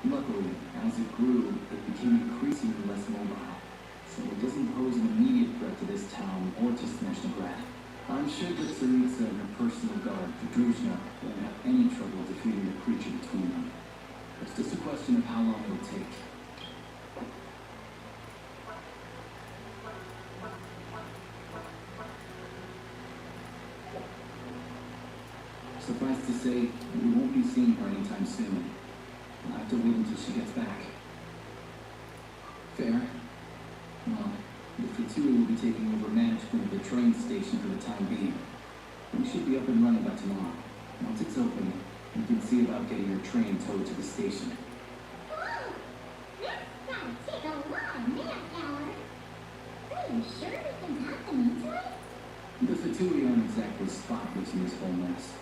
Luckily, as it grew, it became increasingly less mobile, so it doesn't pose an immediate threat to this town or to Snezhnograd. I'm sure that Tsaritsa and her personal guard, Pedruzhna, won't have any trouble defeating the creature between them. It's just a question of how long it'll take. Suffice to say, we won't be seeing her anytime soon. We'll have to wait until she gets back. Fair? Well, the Fatui will be taking over management of the train station for the time being. We should be up and running by tomorrow. Once it's open, we can see about getting her train towed to the station. Whoa! That's gotta take a lot of manpower. Are you sure we can talk them into it? The Fatui aren't exactly spotless in this whole mess.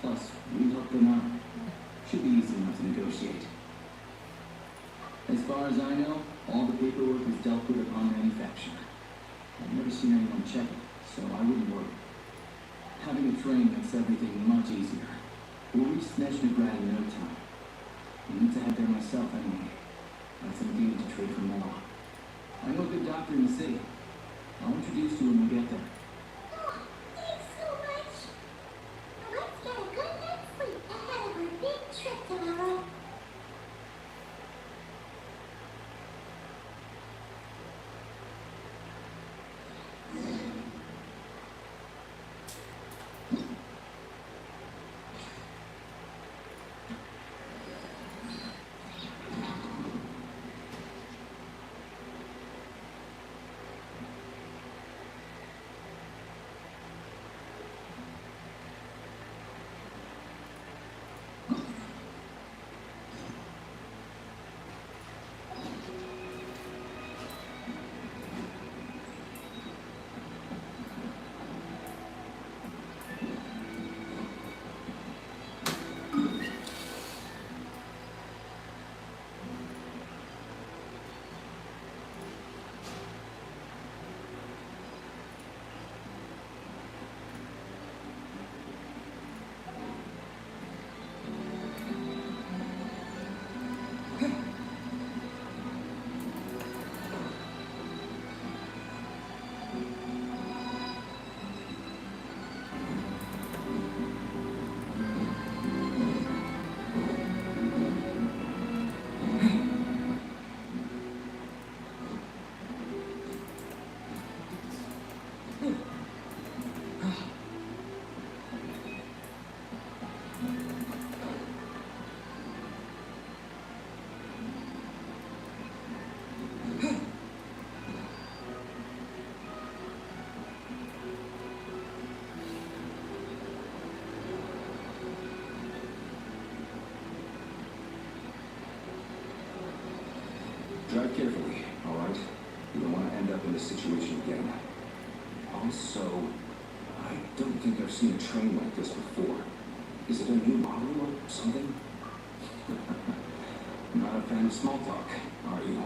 Plus, we help them out. Should be easy enough to negotiate. As far as I know, all the paperwork is dealt with upon manufacture. I've never seen anyone check it, so I wouldn't worry. Having a train makes everything much easier. We'll reach Snezhnograd in no time. I need to head there myself anyway. Got some deals to trade for more. I know a good doctor in the city. I'll introduce you when we get there. Oh, thanks so much. Let's get a good night's sleep ahead of our big trip tomorrow. Drive carefully, all right? You don't want to end up in this situation again. Also, I don't think I've seen a train like this before. Is it a new model or something? Not a fan of small talk, are you?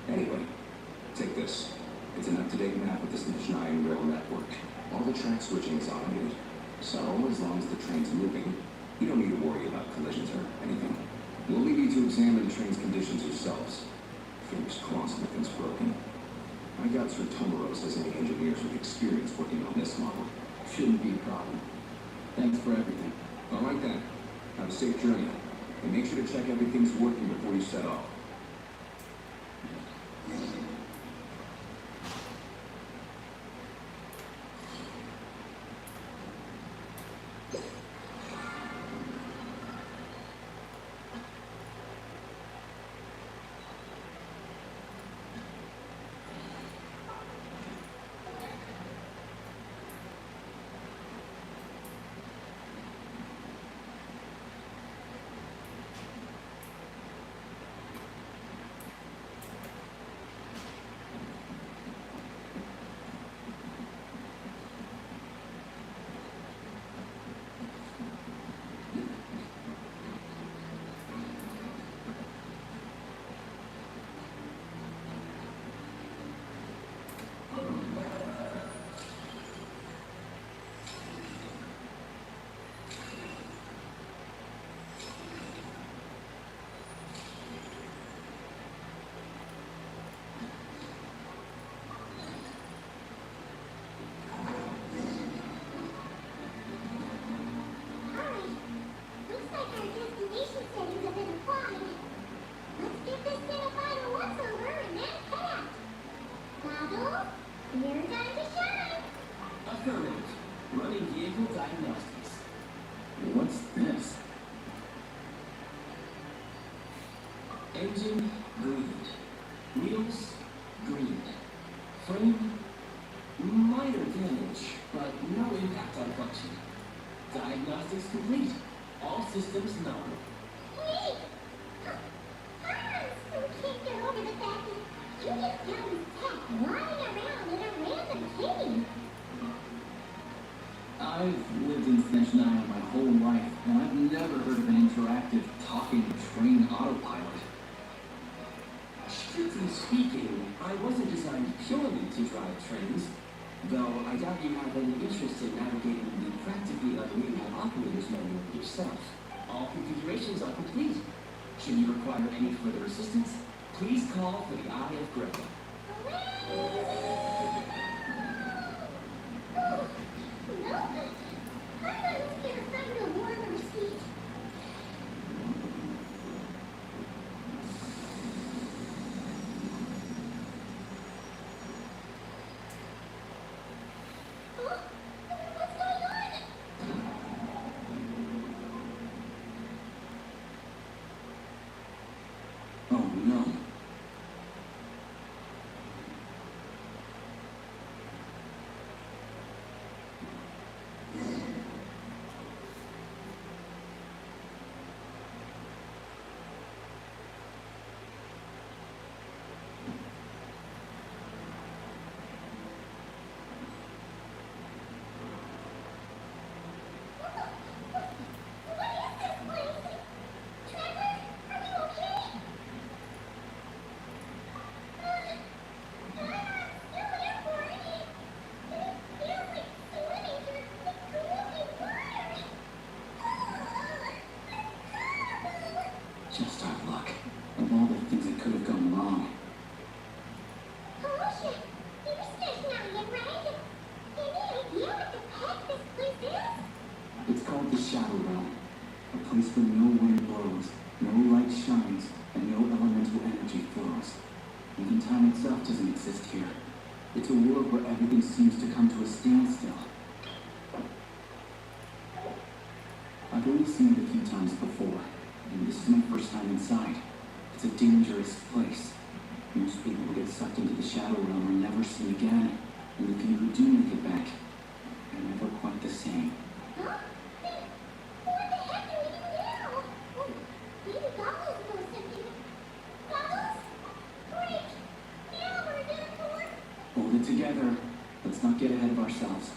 Anyway, take this. It's an up-to-date map of the Snezhnaya rail network. All the track switching is automated. So, as long as the train's moving, you don't need to worry about collisions or anything. We'll leave you to examine the train's conditions yourselves. Fingers crossed nothing's broken. I got Sir Tomoros designated engineers with experience working on this model. Shouldn't be a problem. Thanks for everything. All right then. Have a safe journey. And make sure to check everything's working before you set off. Running vehicle diagnostics. What's this? Engine green. Wheels green. Frame minor damage, but no impact on function. Diagnostics complete. All systems nominal. Wait! I still can't get over the fact that you just found this tech lying around in a random cave. I've lived in Genshin Impact my whole life, and I've never heard of an interactive, talking train autopilot. Strictly speaking, I wasn't designed purely to drive trains, though I doubt you have any interest in navigating the practically unreadable operator's manual yourself. All configurations are complete. Should you require any further assistance, please call for the Eye of Grey. No, I'm not gonna find a warmer seat. Oh, what's going on? Oh no. What is this place? Trevor, are you okay? I'm still here for it. It feels like swimming through the gloomy water. Just our luck. Of all the things that could have gone wrong. Oh shit, you're sniffing out yet, right? Any idea what the heck this place is? It's called the Shadow Realm. A place where no wind blows, no light shines, and no elemental energy flows. Even time itself doesn't exist here. It's a world where everything seems to come to a standstill. I've only seen it a few times before, and this is my first time inside. It's a dangerous place. Most people who get sucked into the Shadow Realm are never seen again, and the few who do make it back are never quite the same. Huh? Then what the heck do we do now? Oh, maybe Goggles knows something. Goggles? Great! Now we're gonna pour. Hold it together. Let's not get ahead of ourselves.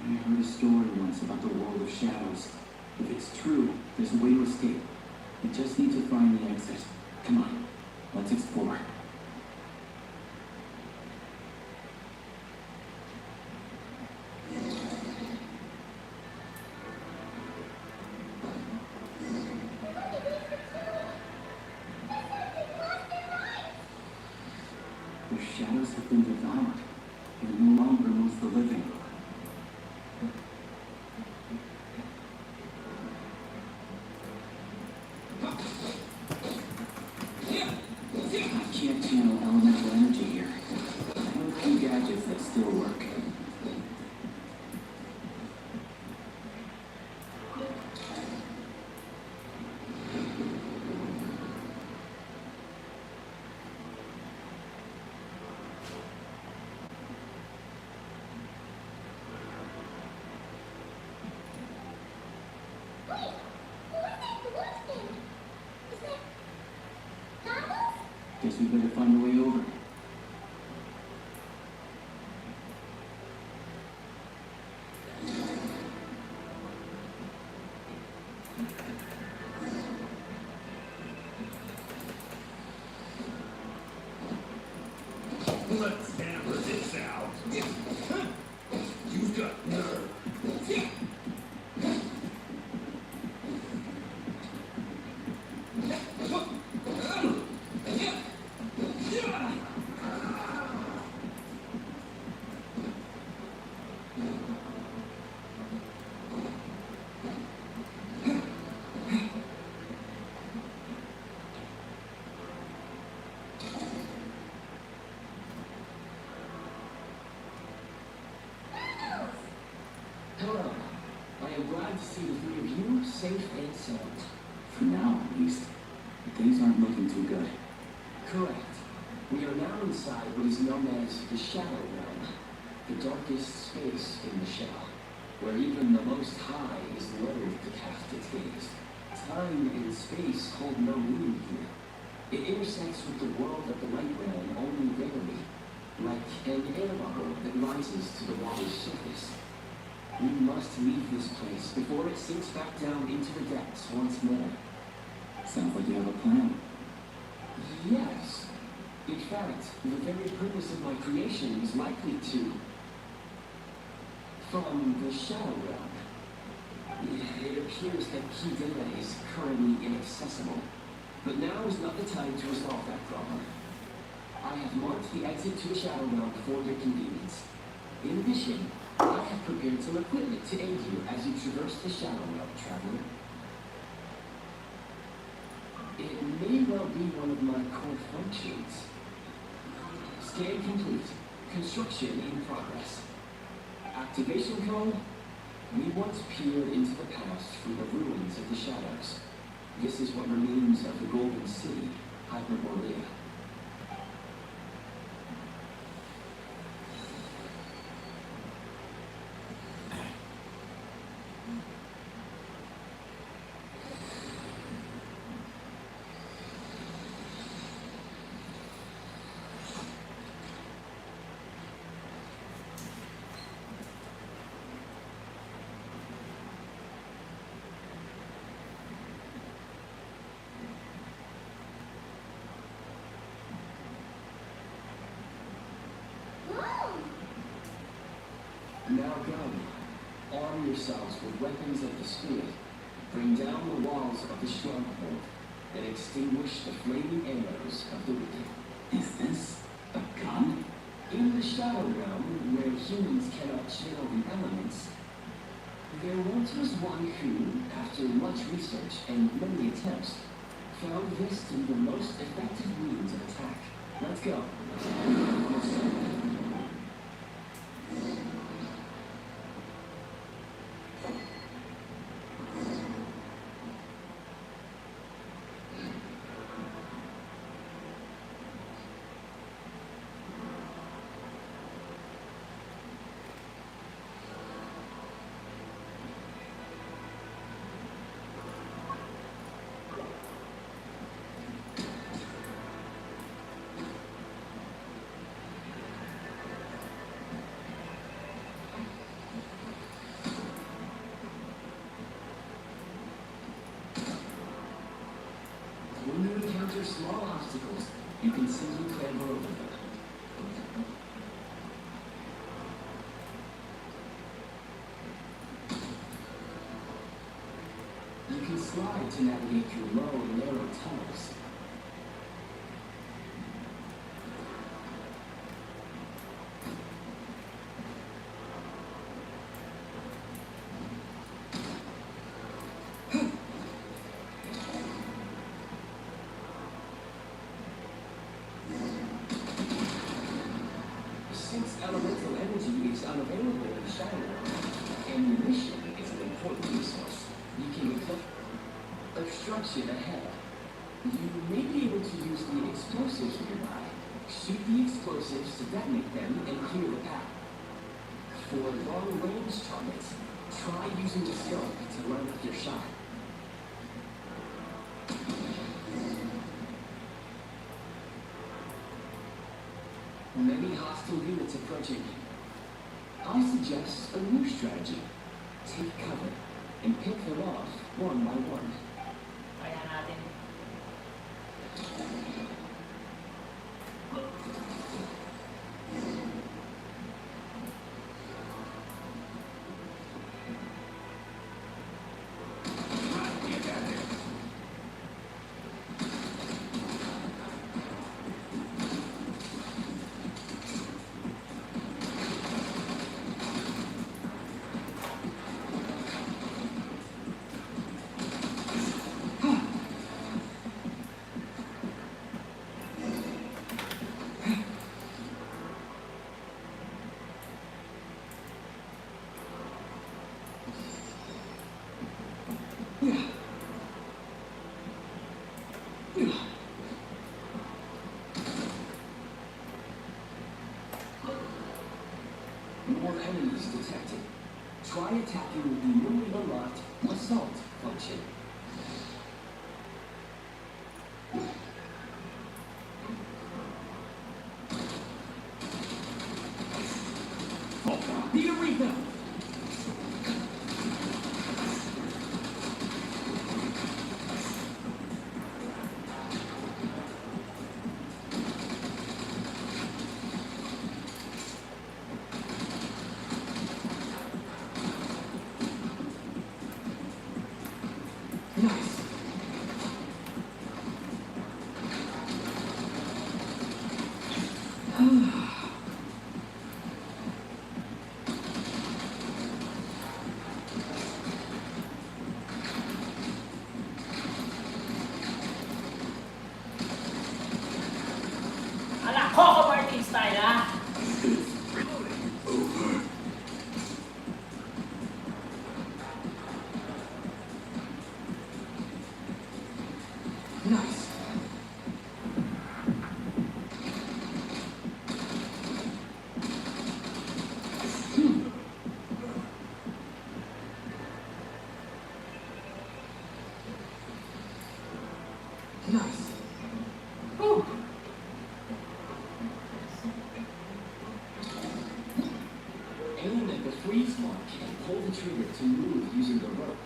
I heard a story once about the world of shadows. If it's true, there's a way to escape. We just need to find the exit. Come on, let's explore. Their shadows have been devoured. They're no longer amongst the living. I can't channel elemental energy here. I have a few gadgets that still work. Wait, who is that blue thing? Is that Goggles? Guess we better find a way over. Let's hammer this out. You've got nerve. Hello. I am glad to see the three of you safe and sound. For now, at least. But things aren't looking too good. Correct. We are now inside what is known as the Shadow Realm, the darkest space in the shell, where even the Most High is loath to cast its gaze. Time and space hold no meaning here. It intersects with the world of the Light Realm only rarely, like an air bubble that rises to the water's surface. We must leave this place before it sinks back down into the depths once more. Sounds like you have a plan. Yes. In fact, the very purpose of my creation is likely to... From the Shadow Realm. It appears that key data is currently inaccessible, but now is not the time to resolve that problem. I have marked the exit to the Shadow Realm for your convenience. In addition, I have prepared some equipment to aid you as you traverse the Shadow Realm, traveler. It may well be one of my core functions. Scan complete. Construction in progress. Activation code. We once peered into the past from the ruins of the shadows. This is what remains of the Golden City, Hyperborea. Now go. Arm yourselves with weapons of the spirit. Bring down the walls of the stronghold and extinguish the flaming arrows of the wicked. Is this a gun? In the Shadow Realm, where humans cannot channel the elements, there once was one who, after much research and many attempts, found this to be the most effective means of attack. Let's go. When you encounter small obstacles, you can simply clamber over them. You can slide to navigate through low and narrow tunnels. Since elemental energy is unavailable in the Shadow Realm, ammunition is an important resource. You can equip obstruction ahead. You may be able to use the explosives nearby. Shoot the explosives to detonate them and clear the path. For long-range targets, try using the scope to line up your shot. Many hostile units approaching. I suggest a new strategy. Take cover and pick them off one by one. Kaya natin. More enemies detected. Try attacking with the newly unlocked assault function. Need a refill. Nice. Ala, Coco Martin style, ah! Nice. Nice. Whew. Aim at the freeze mark and pull the trigger to move using the rope.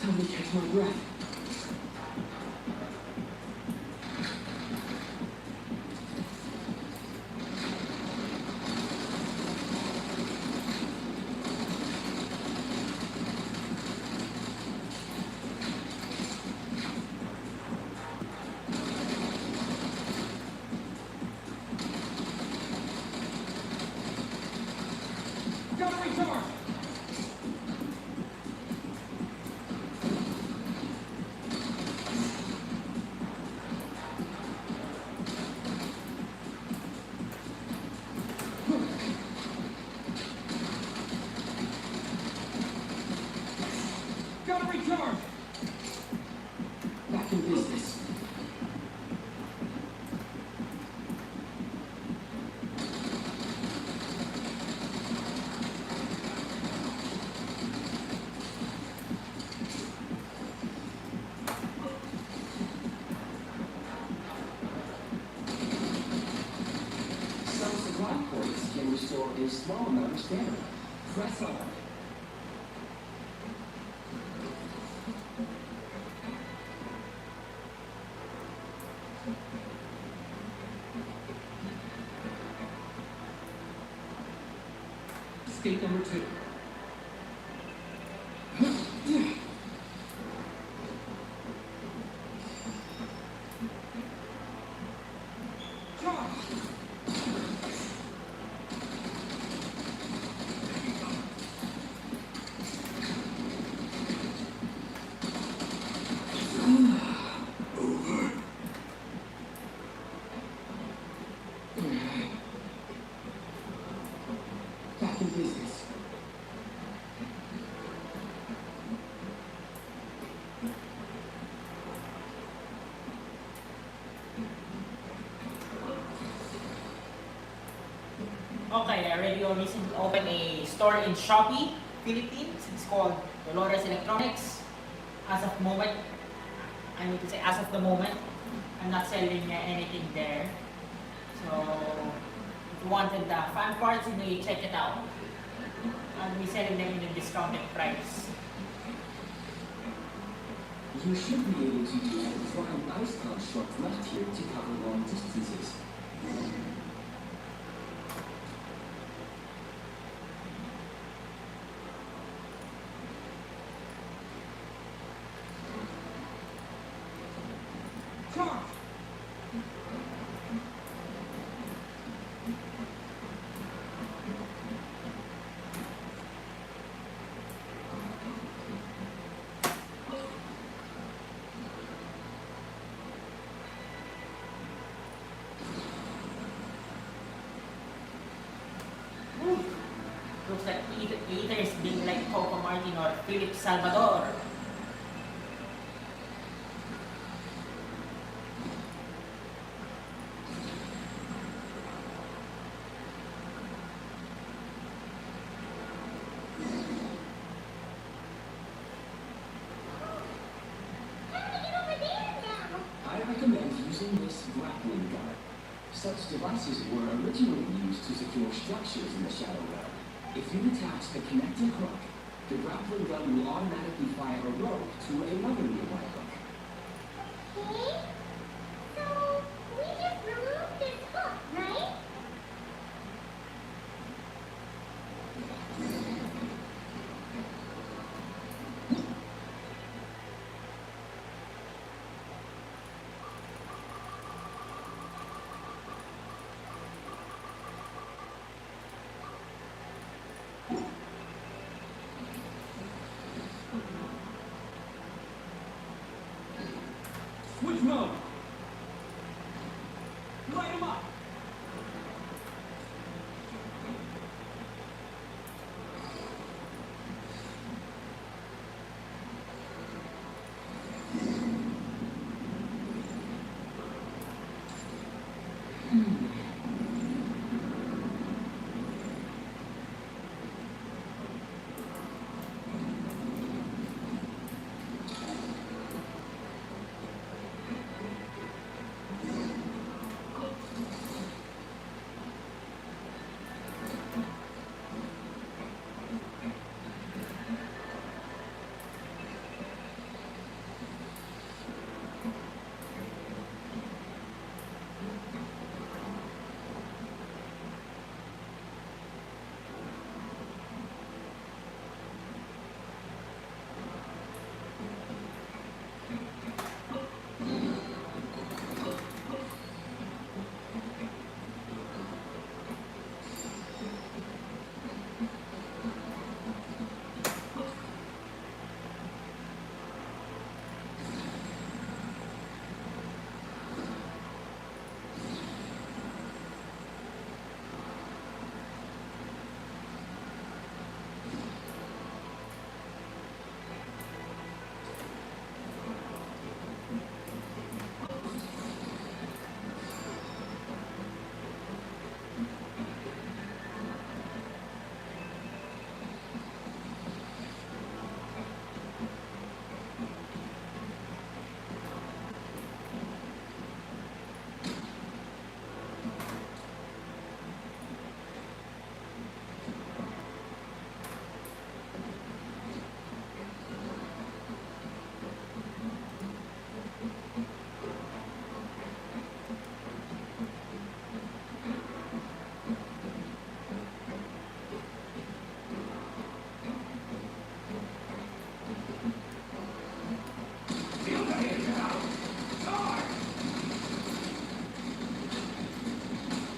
Time to catch my breath. Gotta recharge! Gotta recharge! Back in business. Some supply points can restore a small amount of stamina. Press on. Escape number 2. Back in business. Okay, I already recently opened a store in Shopee, Philippines. It's called Dolores Electronics. As of the moment, I'm not selling anything there. So if you wanted the fan parts, you check it out. I'll be selling them in a discounted price. You should be able to use the flying ice construct left here to cover long distances. Charge! Looks like either is being like Coco Martin or Philip Salvador. How do we get over there now? I recommend using this grappling gun. Such devices were originally used to secure structures in the Shadow Realm. If you attach the connecting hook, the grappling gun will automatically fire a rope to another nearby hook. Okay. So, we just removed this hook, right? Switch mode! Light him up!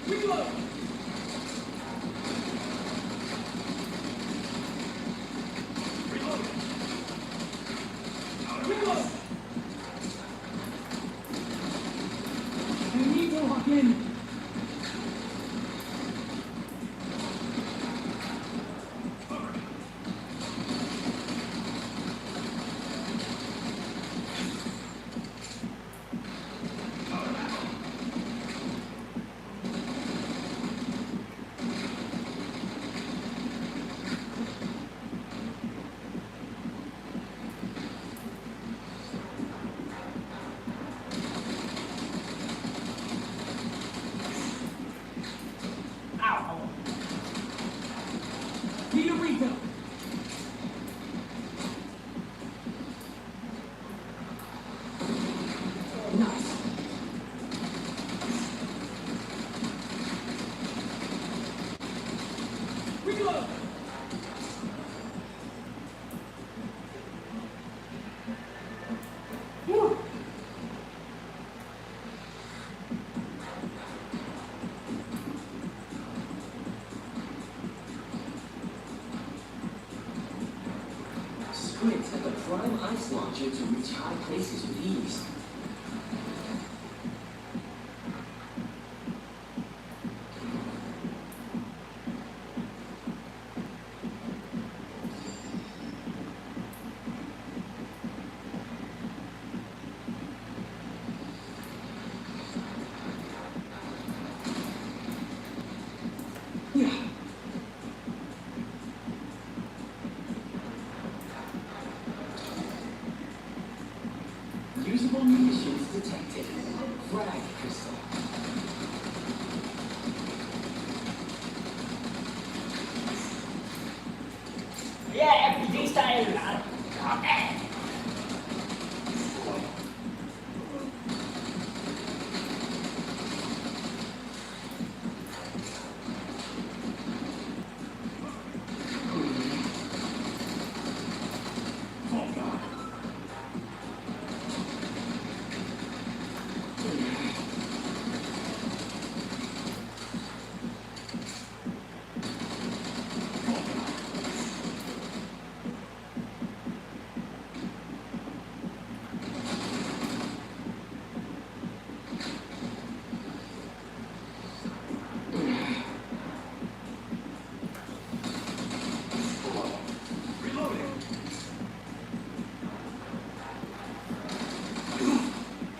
Reload! Reload! Reload! I need to lock in. Squids have a prime ice launcher to reach high places with ease. Usable munitions detected. Frag crystal. Yeah, RPG style. Okay.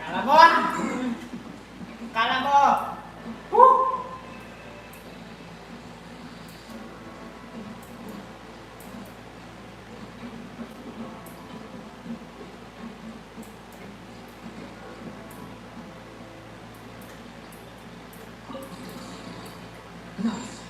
Kala mo! Kala mo! Woo! Nice.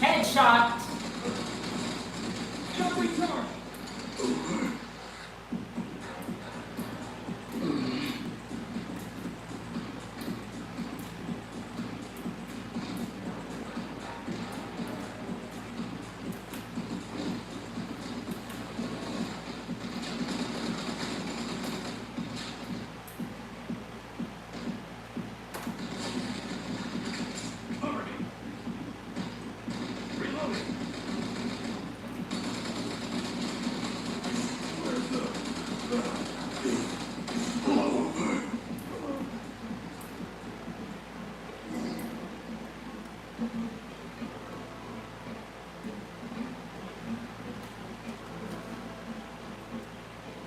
Headshot! Jump recharge. Cover me. Reloading. Where's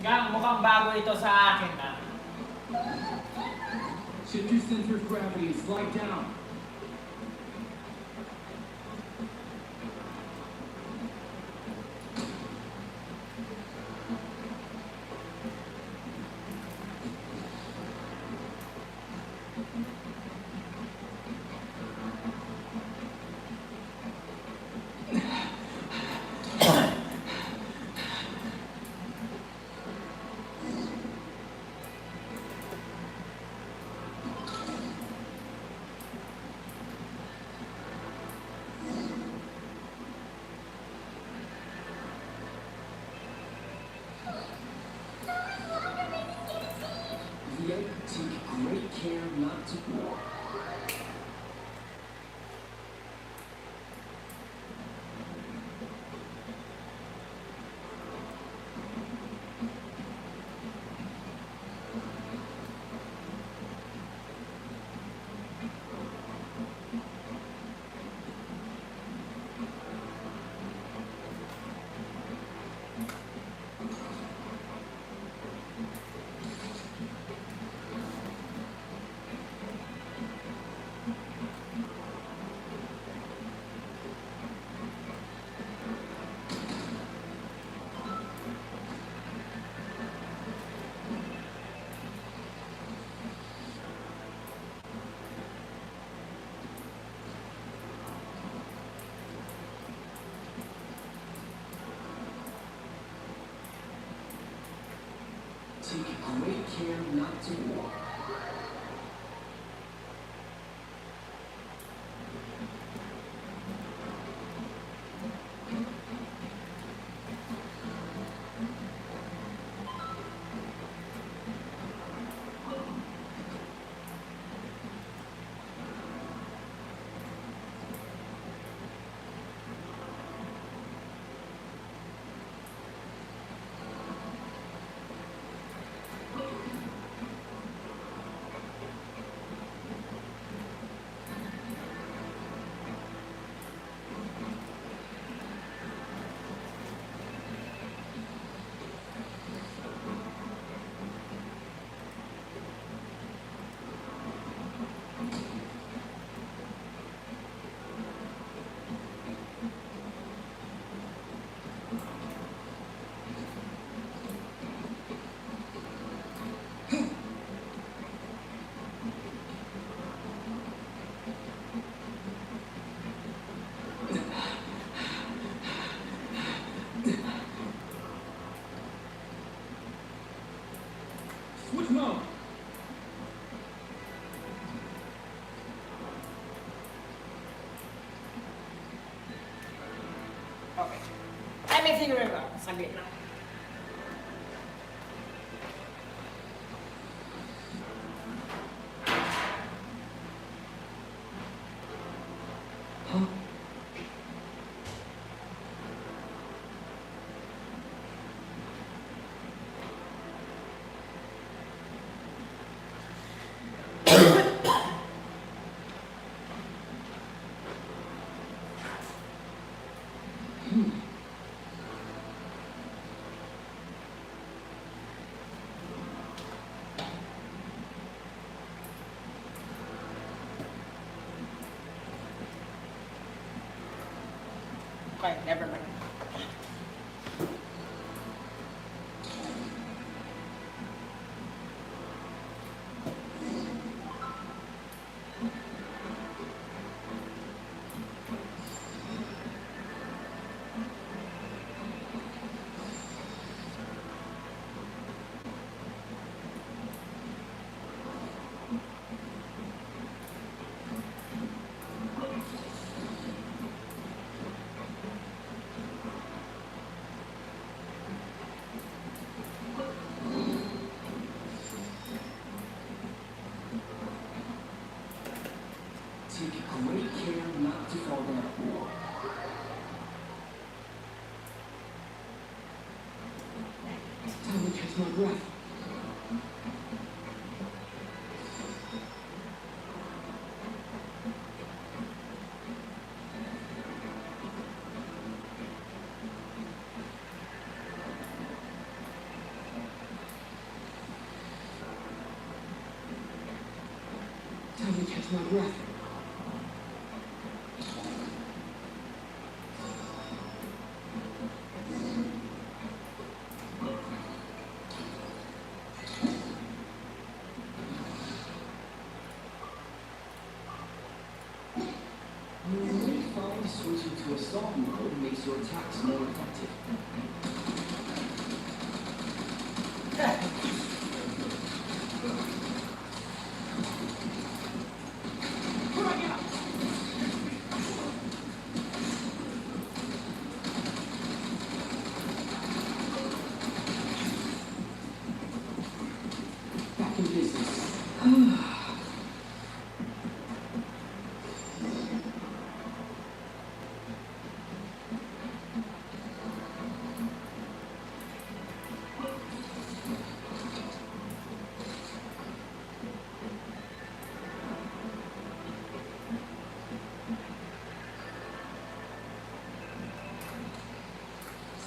Gang, mukhang bago ito sa akin na. Shift your center of gravity and slide down. Take great care not to walk. Switch mode. Okay. I may figure it out. Saglit lang. Huh? Okay, never mind. Take great care not to fall down. Time to catch my breath. Time to catch my breath. You may find switching to assault mode makes your attacks more effective. Back in business.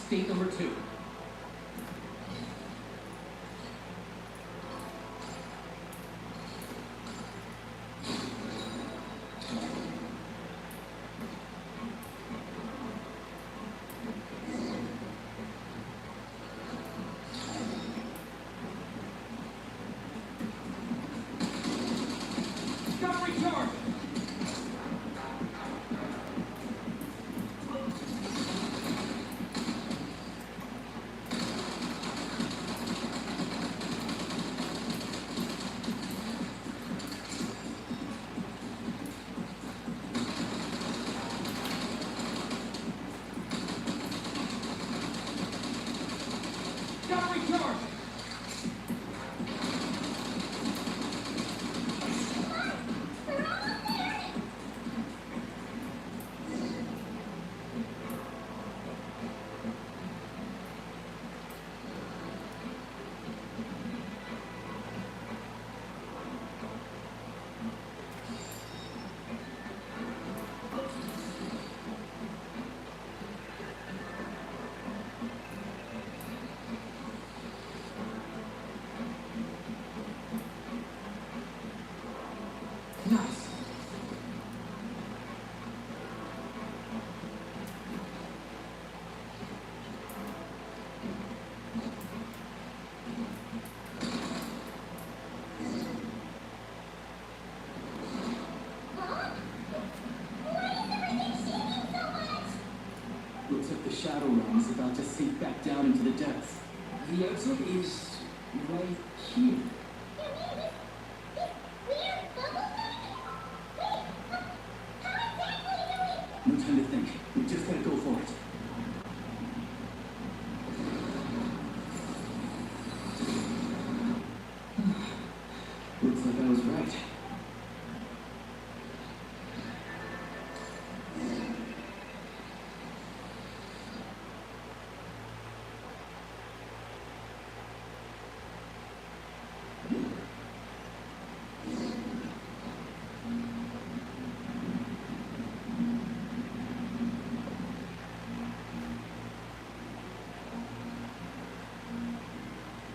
State number 2. Stop recharge! looks like the Shadow Realm is about to sink back down into the depths. The exit is right here. No time to think. We just gotta go for it. Looks like I was right.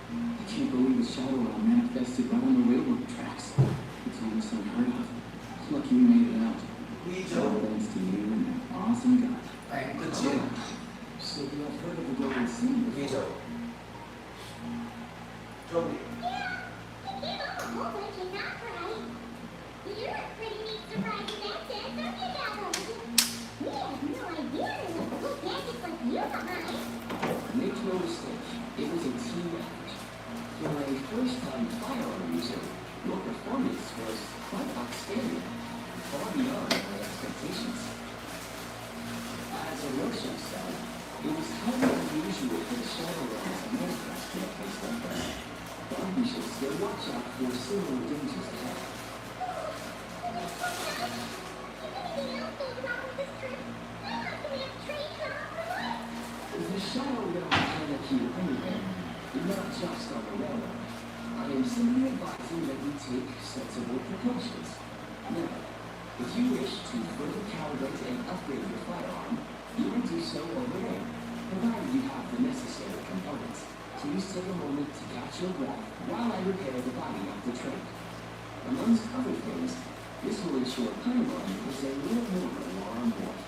I can't believe the Shadow Realm manifested right on the railroad tracks. It's almost unheard of. Lucky we made it out. All thanks to you and that awesome guy. Thank the Jin. So you have heard of the Golden City Okay, before? so. Joey. Make no mistake, it was a team effort. For a first-time firearm user, your performance was quite outstanding, far beyond my expectations. As a workshop staff, it was highly unusual for the Shadow Realm to manifest in a place like that. But we should still watch out for similar dangers ahead. The Shadow Realm cannot heal anything, not just on the railroad. I am simply advising that we take sensible precautions. Now, if you wish to further calibrate and upgrade your firearm, you can do so over there, provided you have the necessary components. Please take a moment to catch your breath while I repair the body of the train. Amongst other things, this will ensure Paimon is a little more while on board.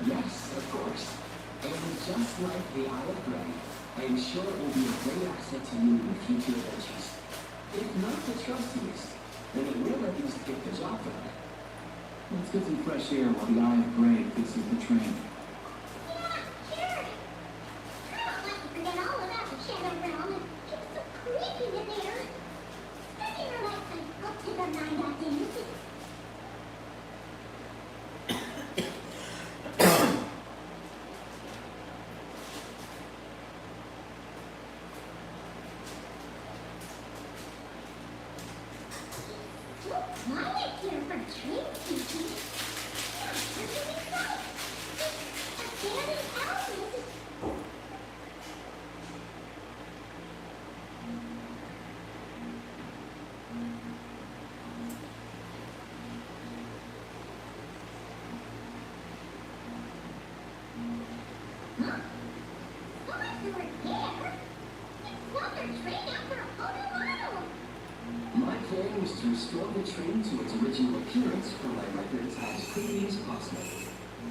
Yes, of course. And just like the Isle of Grey, I am sure it will be a great asset to you in your future adventures. If not the trustiest, then it will at least get the job done. Let's get some fresh air while the Eye of Grey fixes the train. My plan was to restore the train to its original appearance for my records as quickly as possible.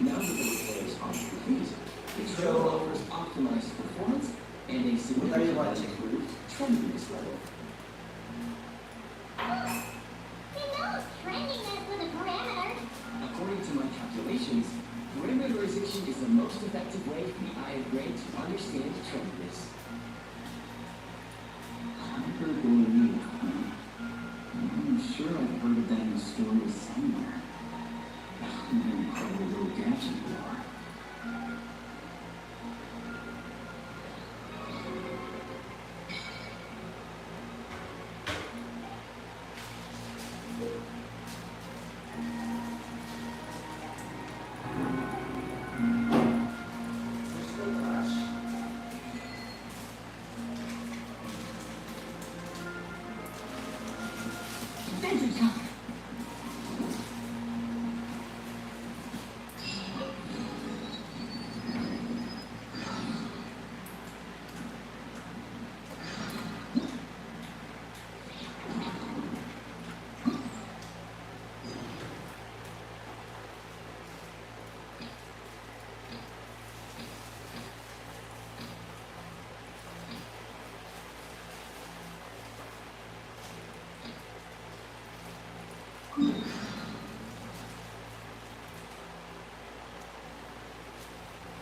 Now that the repairs are complete, the train offers optimized performance and a significantly improved trendiness level. According to my calculations, parameterization is the most effective way for the Eye of Grey to understand trendiness. Hyperglycemia. I'm sure I've heard of that in stories somewhere. What an incredible little gadget you are.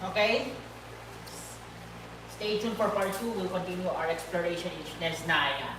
Okay? Stay tuned for part 2. We'll continue our exploration in Nesnaya.